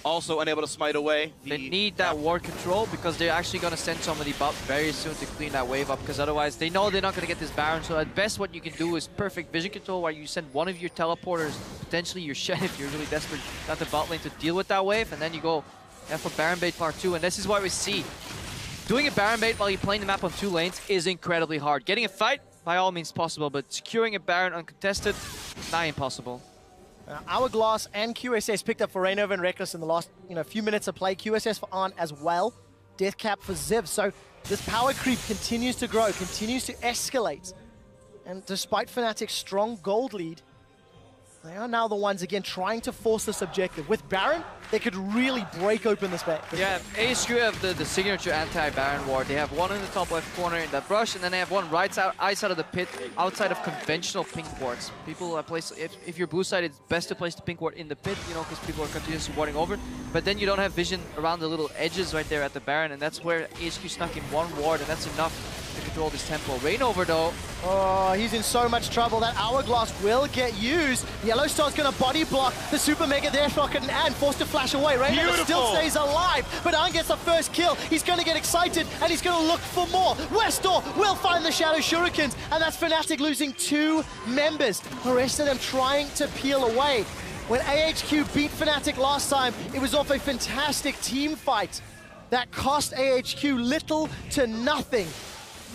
also unable to smite away. They need that ward control because they're actually going to send somebody bot very soon to clean that wave up, because otherwise they know they're not going to get this Baron. So at best what you can do is perfect vision control, where you send one of your teleporters, potentially your Shen if you're really desperate, got the bot lane to deal with that wave, and then you go for Baron bait part 2. And this is what we see. Doing a Baron bait while you're playing the map on 2 lanes is incredibly hard. Getting a fight, by all means possible, but securing a Baron uncontested, nigh impossible. Hourglass and QSS picked up for Reignover and Reckless in the last few minutes of play. QSS for On as well. Death cap for Ziv. So this power creep continues to grow, continues to escalate. And despite Fnatic's strong gold lead, they are now the ones again trying to force this objective. With Baron, they could really break open this back. Yeah, AHQ have the signature anti-Baron ward. They have one in the top left corner in that brush, and then they have one outside of the pit, outside of conventional pink wards. People place, if you're blue side, it's best to place the pink ward in the pit, because people are continuously warding over. But then you don't have vision around the little edges right there at the Baron, and that's where AHQ snuck in one ward, and that's enough to control this tempo. Reignover though. Oh, he's in so much trouble. That Hourglass will get used. Yellowstar's going to body block the Super Mega Dash Rocket and forced to flash away. Reignover still stays alive, but An gets the first kill. He's going to get excited, and he's going to look for more. Westor will find the Shadow Shurikens, and that's Fnatic losing 2 members. The rest of them trying to peel away. When AHQ beat Fnatic last time, it was off a fantastic team fight that cost AHQ little to nothing.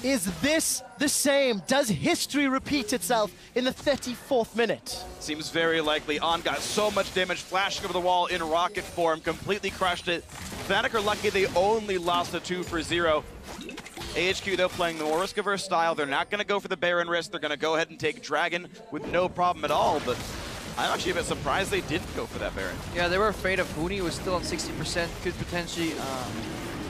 Is this the same? Does history repeat itself in the 34th minute? Seems very likely. On got so much damage flashing over the wall in rocket form, completely crushed it. Fnatic are lucky they only lost a 2-0. AHQ, though, playing the more risk-averse style. They're not going to go for the Baron risk. They're going to go ahead and take Dragon with no problem at all. But I'm actually a bit surprised they didn't go for that Baron. Yeah, they were afraid of Huni, who was still on 60%, could potentially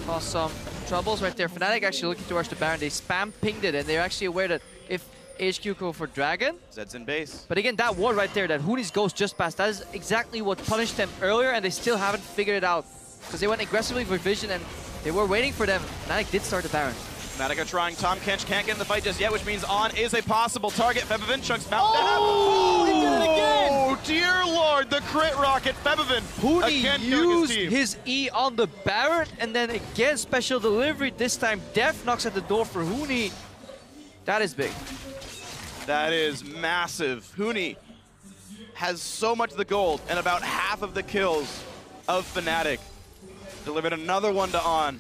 cause some troubles right there. Fnatic actually looking towards the Baron. They spam pinged it, and they're actually aware that if AHQ go for Dragon, Zed's in base. But again, that ward right there, that Huni's ghost just passed, that is exactly what punished them earlier, and they still haven't figured it out. Because they went aggressively for vision, and they were waiting for them. Fnatic did start the Baron. Fnatic are trying. Tom Kench can't get in the fight just yet, which means On is a possible target. Febevin chunks Mountain down. Oh, he did it again! Oh, dear lord, the crit rocket. Febevin Huni used his E on the Baron, and then again, special delivery. This time, Death knocks at the door for Huni. That is big. That is massive. Huni has so much of the gold and about half of the kills of Fnatic. Delivered another one to On.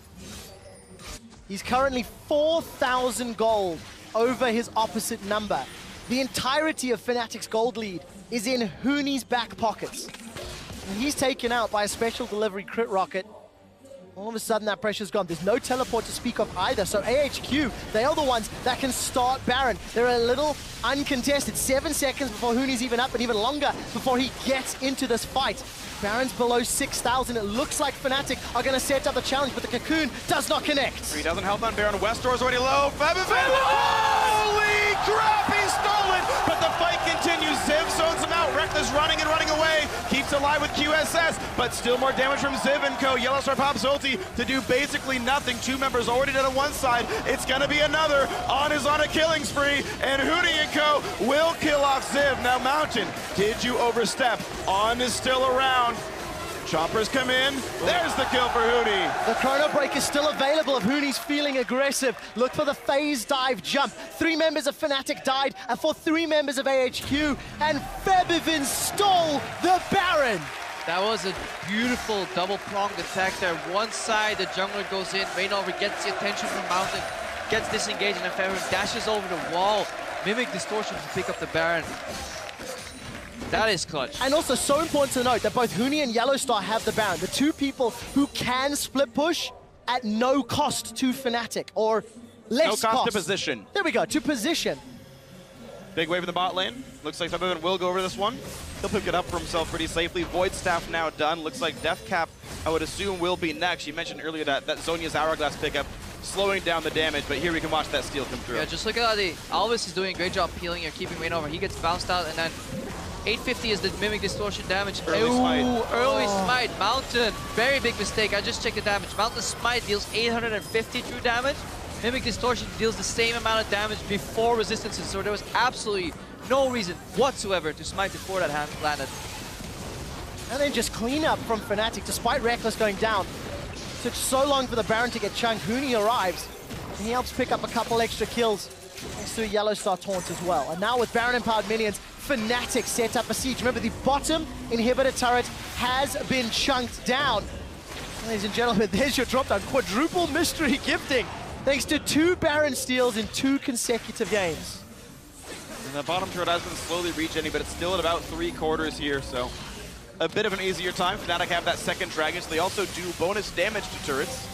He's currently 4,000 gold over his opposite number. The entirety of Fnatic's gold lead is in Huni's back pockets. And he's taken out by a special delivery crit rocket. All of a sudden that pressure's gone. There's no teleport to speak of either. So AHQ, they are the ones that can start Baron. They're a little uncontested. 7 seconds before Huni's even up, and even longer before he gets into this fight. Baron's below 6,000. It looks like Fnatic are going to set up the challenge, but the Cocoon does not connect. He doesn't help on Baron. Westor's already low. Febevin! Holy crap, he stole it! But the fight continues. Ziv zones him out. Reckless running and running away. Keeps alive with QSS, but still more damage from Ziv and co. Yellowstar pops ulti to do basically nothing. 2 members already dead on one side. It's going to be another. On is on a killing spree, and Huni and co. will kill off Ziv. Now, Mountain, did you overstep? On is still around. Choppers come in. There's the kill for Huni. The Chrono Break is still available if Huni's feeling aggressive. Look for the phase dive jump. 3 members of Fnatic died, and for 3 members of AHQ, and Febevin stole the Baron. That was a beautiful double-pronged attack there. One side, the jungler goes in, Reignover gets the attention from Mountain, gets disengaged, and Febevin dashes over the wall. Mimic Distortion to pick up the Baron. That is clutch. And also so important to note that both Huni and Yellowstar have the Baron. The 2 people who can split push at no cost to Fnatic, or less no cost to position. There we go, to position. Big wave in the bot lane. Looks like Febevin will go over this one. He'll pick it up for himself pretty safely. Void Staff now done. Looks like Death Cap, I would assume, will be next. You mentioned earlier that Zhonya's Hourglass pickup slowing down the damage, but here we can watch that steal come through. Yeah, just look at how Alvis is doing a great job peeling and keeping Rain over. He gets bounced out, and then 850 is the Mimic Distortion damage. Early smite. Early smite. Mountain, very big mistake. I just checked the damage. Mountain smite deals 850 true damage. Mimic Distortion deals the same amount of damage before resistances, so there was absolutely no reason whatsoever to smite before that hand landed. And then just clean up from Fnatic, despite Reckless going down. Took so long for the Baron to get chunked. Huni arrives, and he helps pick up a couple extra kills thanks to a Yellow Star taunt as well. And now with Baron-empowered minions, Fnatic set up a siege. Remember, the bottom inhibitor turret has been chunked down. Ladies and gentlemen, there's your drop down. Quadruple mystery gifting, thanks to 2 Baron steals in 2 consecutive games. And the bottom turret has been slowly regenerating, but it's still at about 3/4 here, so a bit of an easier time. Fnatic have that second dragon, so they also do bonus damage to turrets.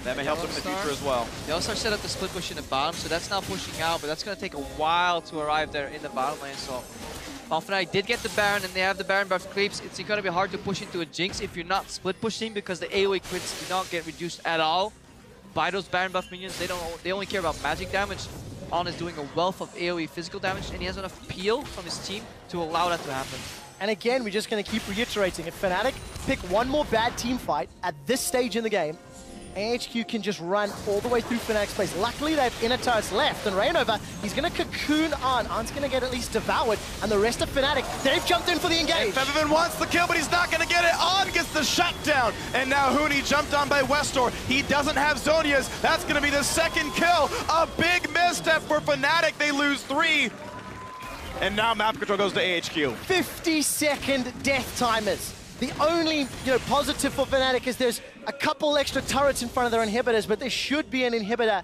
That may help them in the future as well. They also set up the split push in the bottom, so that's not pushing out, but that's going to take a while to arrive there in the bottom lane. So while Fnatic did get the Baron and they have the Baron buff creeps, it's going to be hard to push into a Jinx if you're not split pushing, because the AoE crits do not get reduced at all by those Baron buff minions. They only care about magic damage. On is doing a wealth of AoE physical damage, and he has enough peel from his team to allow that to happen. And again, we're just going to keep reiterating, if Fnatic pick one more bad team fight at this stage in the game, AHQ can just run all the way through Fnatic's place. Luckily, they have inner turrets left, and Rainover, he's going to cocoon on. On's going to get at least devoured, and the rest of Fnatic, they've jumped in for the engage. Featherman wants the kill, but he's not going to get it. On gets the shutdown, and now Huni jumped on by Westor. He doesn't have Zonia's. That's going to be the second kill. A big misstep for Fnatic. They lose 3. And now map control goes to AHQ. 50-second death timers. The only positive for Fnatic is there's a couple extra turrets in front of their inhibitors, but there should be an inhibitor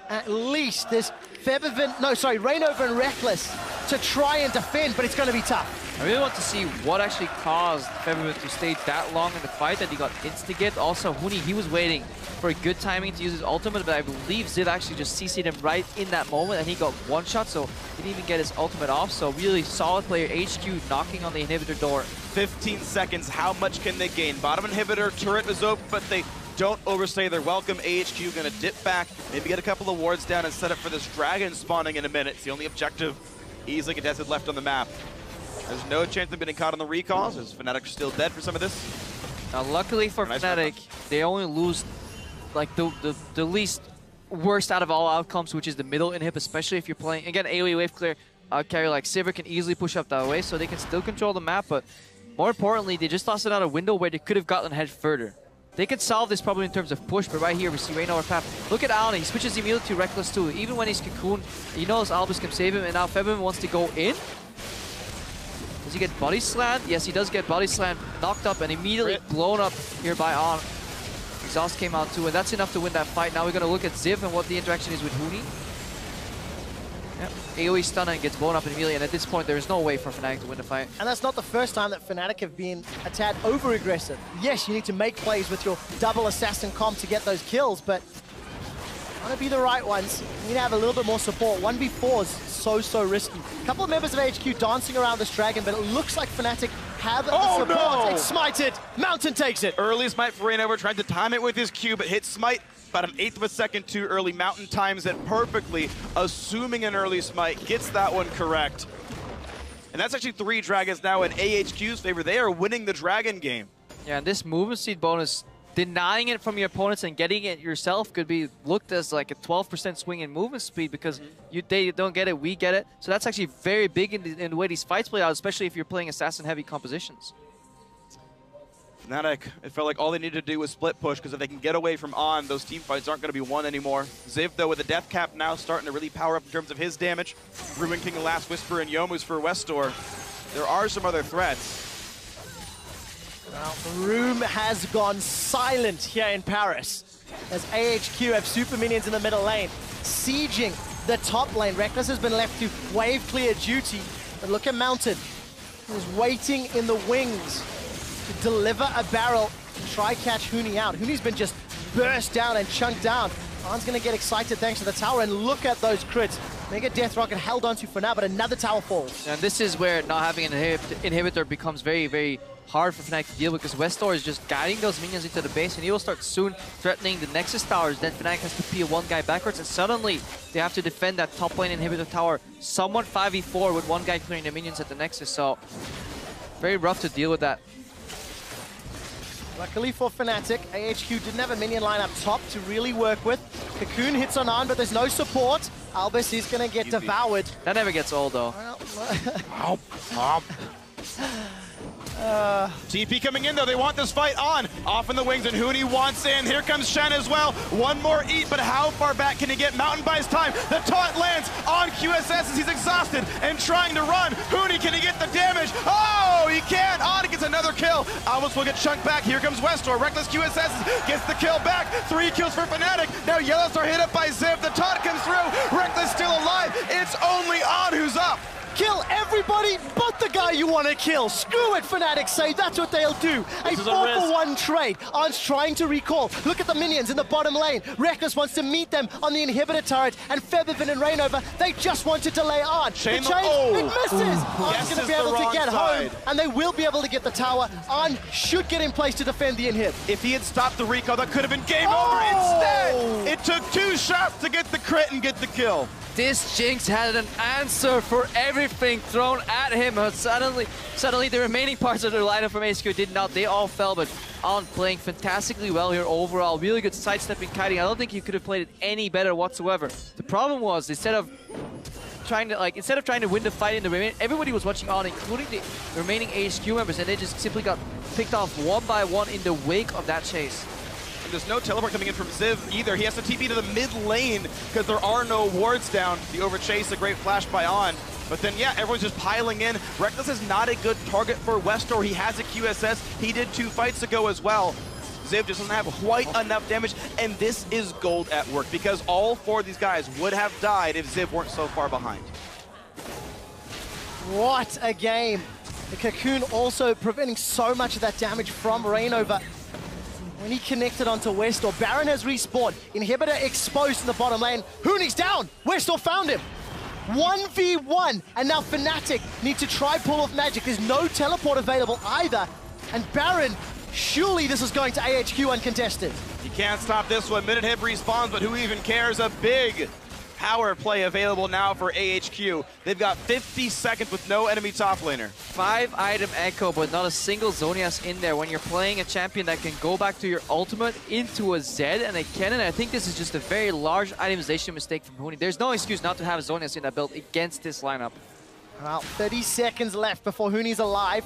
at least. There's Rainover and Reckless to try and defend, but it's going to be tough. I really want to see what actually caused Featherman to stay that long in the fight, that he got insta-gift. Also, Huni, he was waiting for a good timing to use his ultimate, but I believe Ziv actually just CC'd him right in that moment, and he got one shot, so he didn't even get his ultimate off. So really solid player, HQ knocking on the inhibitor door. 15 seconds, how much can they gain? Bottom inhibitor, turret is open, but they don't overstay their welcome. AHQ gonna dip back, maybe get a couple of wards down and set up for this dragon spawning in a minute. It's the only objective easily contested left on the map. There's no chance of them getting caught on the recalls, as Fnatic are still dead for some of this. Now luckily for Fnatic, they only lose like the least worst out of all outcomes, which is the middle inhib, especially if you're playing, again, AoE wave clear carry like Sivir can easily push up that way, so they can still control the map, but more importantly, they just lost another window where they could have gotten ahead further. They could solve this problem in terms of push, but right here we see Rainover path. Look at Alna, he switches immediately to Reckless too. Even when he's cocooned, he knows Albus can save him, and now Featherman wants to go in. Does he get body slammed? Yes, he does get body slammed, knocked up, and immediately blown up here by On. Exhaust came out too, and that's enough to win that fight. Now we're going to look at Ziv and what the interaction is with Huni. Yep. AoE stun and gets blown up immediately, and at this point there is no way for Fnatic to win the fight. And that's not the first time that Fnatic have been a tad over-aggressive. Yes, you need to make plays with your double assassin comp to get those kills, but want to be the right ones. You need to have a little bit more support. 1v4 is so risky. A couple of members of HQ dancing around this dragon, but it looks like Fnatic have the support. No! It's smited. Mountain takes it. Early smite for Rainover, tried to time it with his Q, but hit smite about an 1/8 of a second too early. Mountain times it perfectly, assuming an early smite, gets that one correct. And that's actually 3 dragons now in AHQ's favor. They are winning the dragon game. Yeah, and this movement speed bonus, denying it from your opponents and getting it yourself could be looked as like a 12% swing in movement speed, because they don't get it, we get it. So that's actually very big in the way these fights play out, especially if you're playing assassin-heavy compositions. Fnatic, it felt like all they needed to do was split push, because if they can get away from On, those team fights aren't going to be won anymore. Ziv, though, with the death cap now starting to really power up in terms of his damage. Ruin King, the Last Whisper, and Youmu's for Westor. There are some other threats. Well, the room has gone silent here in Paris, as AHQ have super minions in the middle lane, sieging the top lane. Reckless has been left to wave clear duty, but look at Mountain, who's waiting in the wings to deliver a barrel to try catch Huni out. Huni's been just burst down and chunked down. On's gonna get excited thanks to the tower, and look at those crits. Mega Death Rocket held onto for now, but another tower falls. And this is where not having an inhibitor becomes very, very hard for Fnatic to deal with, because Westor is just guiding those minions into the base, and he will start soon threatening the Nexus towers. Then Fnatic has to peel one guy backwards, and suddenly they have to defend that top lane inhibitor tower somewhat 5v4 with one guy clearing the minions at the Nexus. So very rough to deal with that. Luckily for Fnatic, AHQ didn't have a minion line up top to really work with. Cocoon hits on, but there's no support. Albus is going to get devoured. That never gets old, though. Well, TP coming in, though. They want this fight on. Off in the wings, and Huni wants in. Here comes Shen as well. One more eat, but how far back can he get? Mountain buys time. The taunt lands on QSS as he's exhausted and trying to run. Huni, can he get the damage? Oh, he can't. On, he gets another kill. Albus will get chunked back. Here comes Westor. Reckless QSS gets the kill back. 3 kills for Fnatic. Now Yellowstar hit up by Ziv. The taunt comes through. Reckless still alive. It's only On who's up. Kill everybody but the guy you want to kill. Screw it, Fnatic say. That's what they'll do. A 4-for-1 trade. On's trying to recall. Look at the minions in the bottom lane. Reckless wants to meet them on the inhibitor turret. And Featherfin and Rainover, they just want to delay On. Chain the chain, it misses. On's going to be able to get side. home. And they will be able to get the tower. On should get in place to defend the inhib. If he had stopped the recall, that could have been game over. Instead, it took 2 shots to get the crit and get the kill. This Jinx had an answer for everything thrown at him. But suddenly the remaining parts of the lineup from AHQ did not. They all fell, but On playing fantastically well here overall. Really good sidestepping, kiting. I don't think he could have played it any better whatsoever. The problem was, instead of trying to win the fight in the remaining, everybody was watching On, including the remaining AHQ members, and they just simply got picked off one by one in the wake of that chase. There's no teleport coming in from Ziv either. He has to TP to the mid lane because there are no wards down. The overchase, a great flash by On. But then, yeah, everyone's just piling in. Reckless is not a good target for Westor. He has a QSS. He did 2 fights ago as well. Ziv just doesn't have quite enough damage, and this is gold at work because all 4 of these guys would have died if Ziv weren't so far behind. What a game. The Cocoon also preventing so much of that damage from Rainover. When he connected onto Westor, Baron has respawned. Inhibitor exposed in the bottom lane. Huni's down. Westor found him. 1v1. And now Fnatic need to try pull off magic. There's no teleport available either. And Baron, surely this is going to AHQ uncontested. You can't stop this one. Minute hit respawns, but who even cares? A big power play available now for AHQ. They've got 50 seconds with no enemy top laner. 5-item echo, but not a single Zonias in there. When you're playing a champion that can go back to your ultimate into a Zed and a cannon, I think this is just a very large itemization mistake from Huni. There's no excuse not to have Zonias in that build against this lineup. About 30 seconds left before Huni's alive.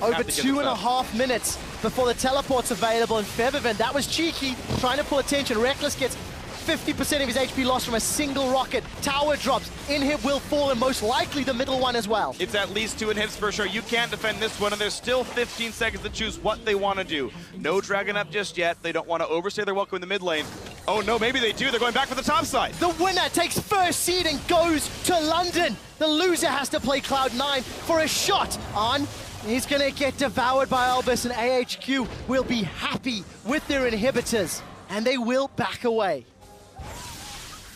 Over 2.5 minutes before the teleport's available, and Feathervin, that was cheeky, trying to pull attention. Reckless gets 50% of his HP lost from a single rocket. Tower drops. Inhib will fall, and most likely the middle one as well. It's at least 2 inhibs for sure. You can't defend this one, and there's still 15 seconds to choose what they want to do. No Dragon up just yet. They don't want to overstay their welcome in the mid lane. Oh no, maybe they do. They're going back for the top side. The winner takes first seed and goes to London. The loser has to play Cloud9 for a shot on. He's going to get devoured by Albus, and AHQ will be happy with their inhibitors, and they will back away.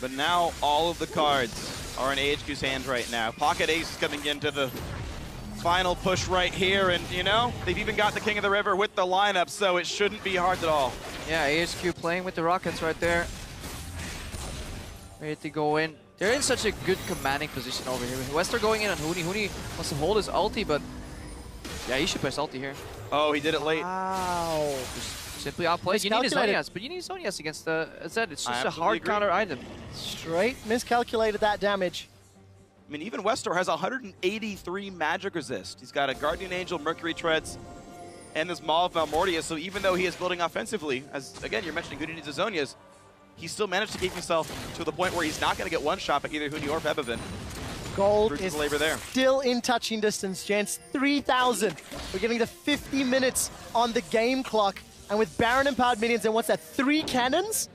But now all of the cards are in AHQ's hands right now. Pocket Ace is coming into the final push right here, and you know, they've even got the King of the River with the lineup, so it shouldn't be hard at all. Yeah, AHQ playing with the Rockets right there. Ready to go in. They're in such a good commanding position over here. Westor going in on Huni. Huni wants to hold his ulti, but yeah, he should press ulti here. Oh, he did it late. Wow. Simply outplayed. You need a Zonias, but you need Zonias against the Zed. It's just a hard counter item. Straight miscalculated that damage. I mean, even Westor has 183 magic resist. He's got a Guardian Angel, Mercury Treads, and this Maw of Malmortia. So even though he is building offensively, as again, you're mentioning Huni needs his Zonias, he still managed to keep himself to the point where he's not going to get one shot by either Huni or Feathervin. Gold is still in touching distance, gents. 3,000. We're getting to 50 minutes on the game clock. And with Baron empowered minions and what's that, 3 cannons?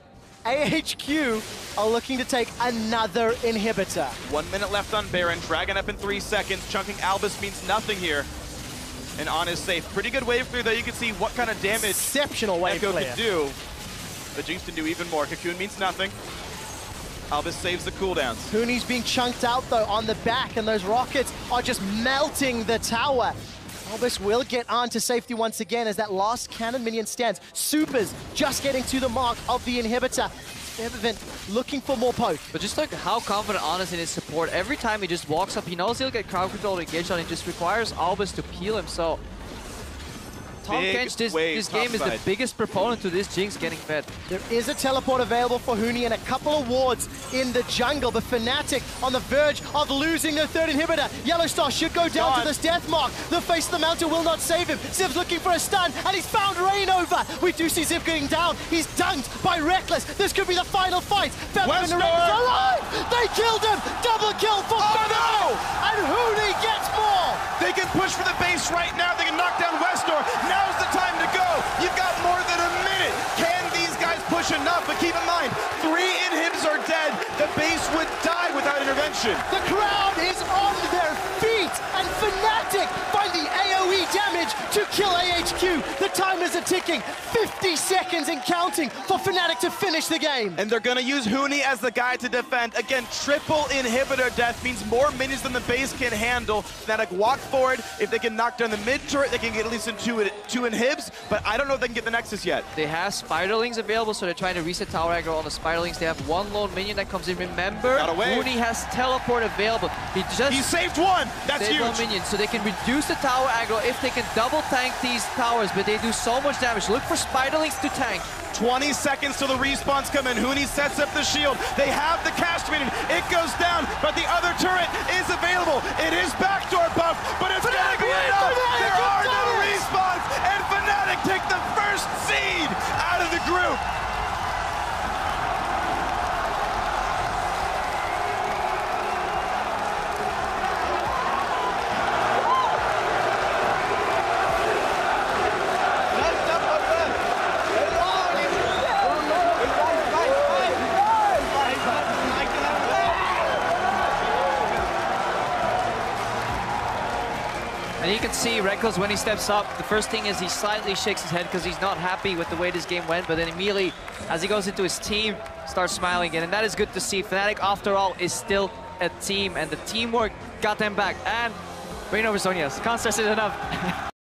AHQ are looking to take another inhibitor. 1 minute left on Baron. Dragon up in 3 seconds. Chunking Albus means nothing here. And On is safe. Pretty good wave clear, though. You can see what kind of damage exceptional wave Echo clear can do. The Jinx can do even more. Cocoon means nothing. Albus saves the cooldowns. Huni's being chunked out though on the back, and those rockets are just melting the tower. Albus will get on to safety once again as that last cannon minion stands. Supers just getting to the mark of the inhibitor. Fervent looking for more poke. But just look how confident Honest in his support. Every time he just walks up, he knows he'll get crowd control engaged on. It just requires Albus to peel him. So Tom Kench, this game is the biggest proponent to this Jinx getting fed. There is a teleport available for Huni and a couple of wards in the jungle, but Fnatic on the verge of losing their third inhibitor. Yellowstar should go down to this death mark. The face of the mountain will not save him. Ziv's looking for a stun, and he's found Rain over. We do see Ziv getting down. He's dunked by Reckless. This could be the final fight. Featherman and Reckless are alive! They killed him! Double kill for Featherman! And Huni gets more! They can push for the base right now. They can knock down Westnor. Now's the time to go. You've got more than a minute. Can these guys push enough? But keep in mind, 3 inhibs are dead. The base would die without intervention. The crowd is on their feet, and Fnatic find the AoE damage to kill AHQ. The timers are ticking. 50 seconds and counting for Fnatic to finish the game. And they're going to use Huni as the guy to defend. Again, triple inhibitor death means more minions than the base can handle. Fnatic walk forward. If they can knock down the mid turret, they can get at least two inhibs, but I don't know if they can get the Nexus yet. They have Spiderlings available, so they're trying to reset tower aggro on the Spiderlings. They have one lone minion that comes in. Remember, Huni has teleport available. He saved one. That's huge. One minion, so they can reduce the tower aggro if they can double tank these towers, but they do so much damage. Look for Spiderlings to tank. 20 seconds till the respawns come in. Huni sets up the shield. They have the cast minion. It goes down, but the other turret is available. It is backdoor buff, but it's gonna be enough. There are no respawns, and Fnatic take the first seed out of the group. And you can see Reckless when he steps up, the first thing is he slightly shakes his head because he's not happy with the way this game went, but then immediately, as he goes into his team, starts smiling again, and that is good to see. Fnatic, after all, is still a team, and the teamwork got them back. And Reign over Zhonya's. Can't stress it enough.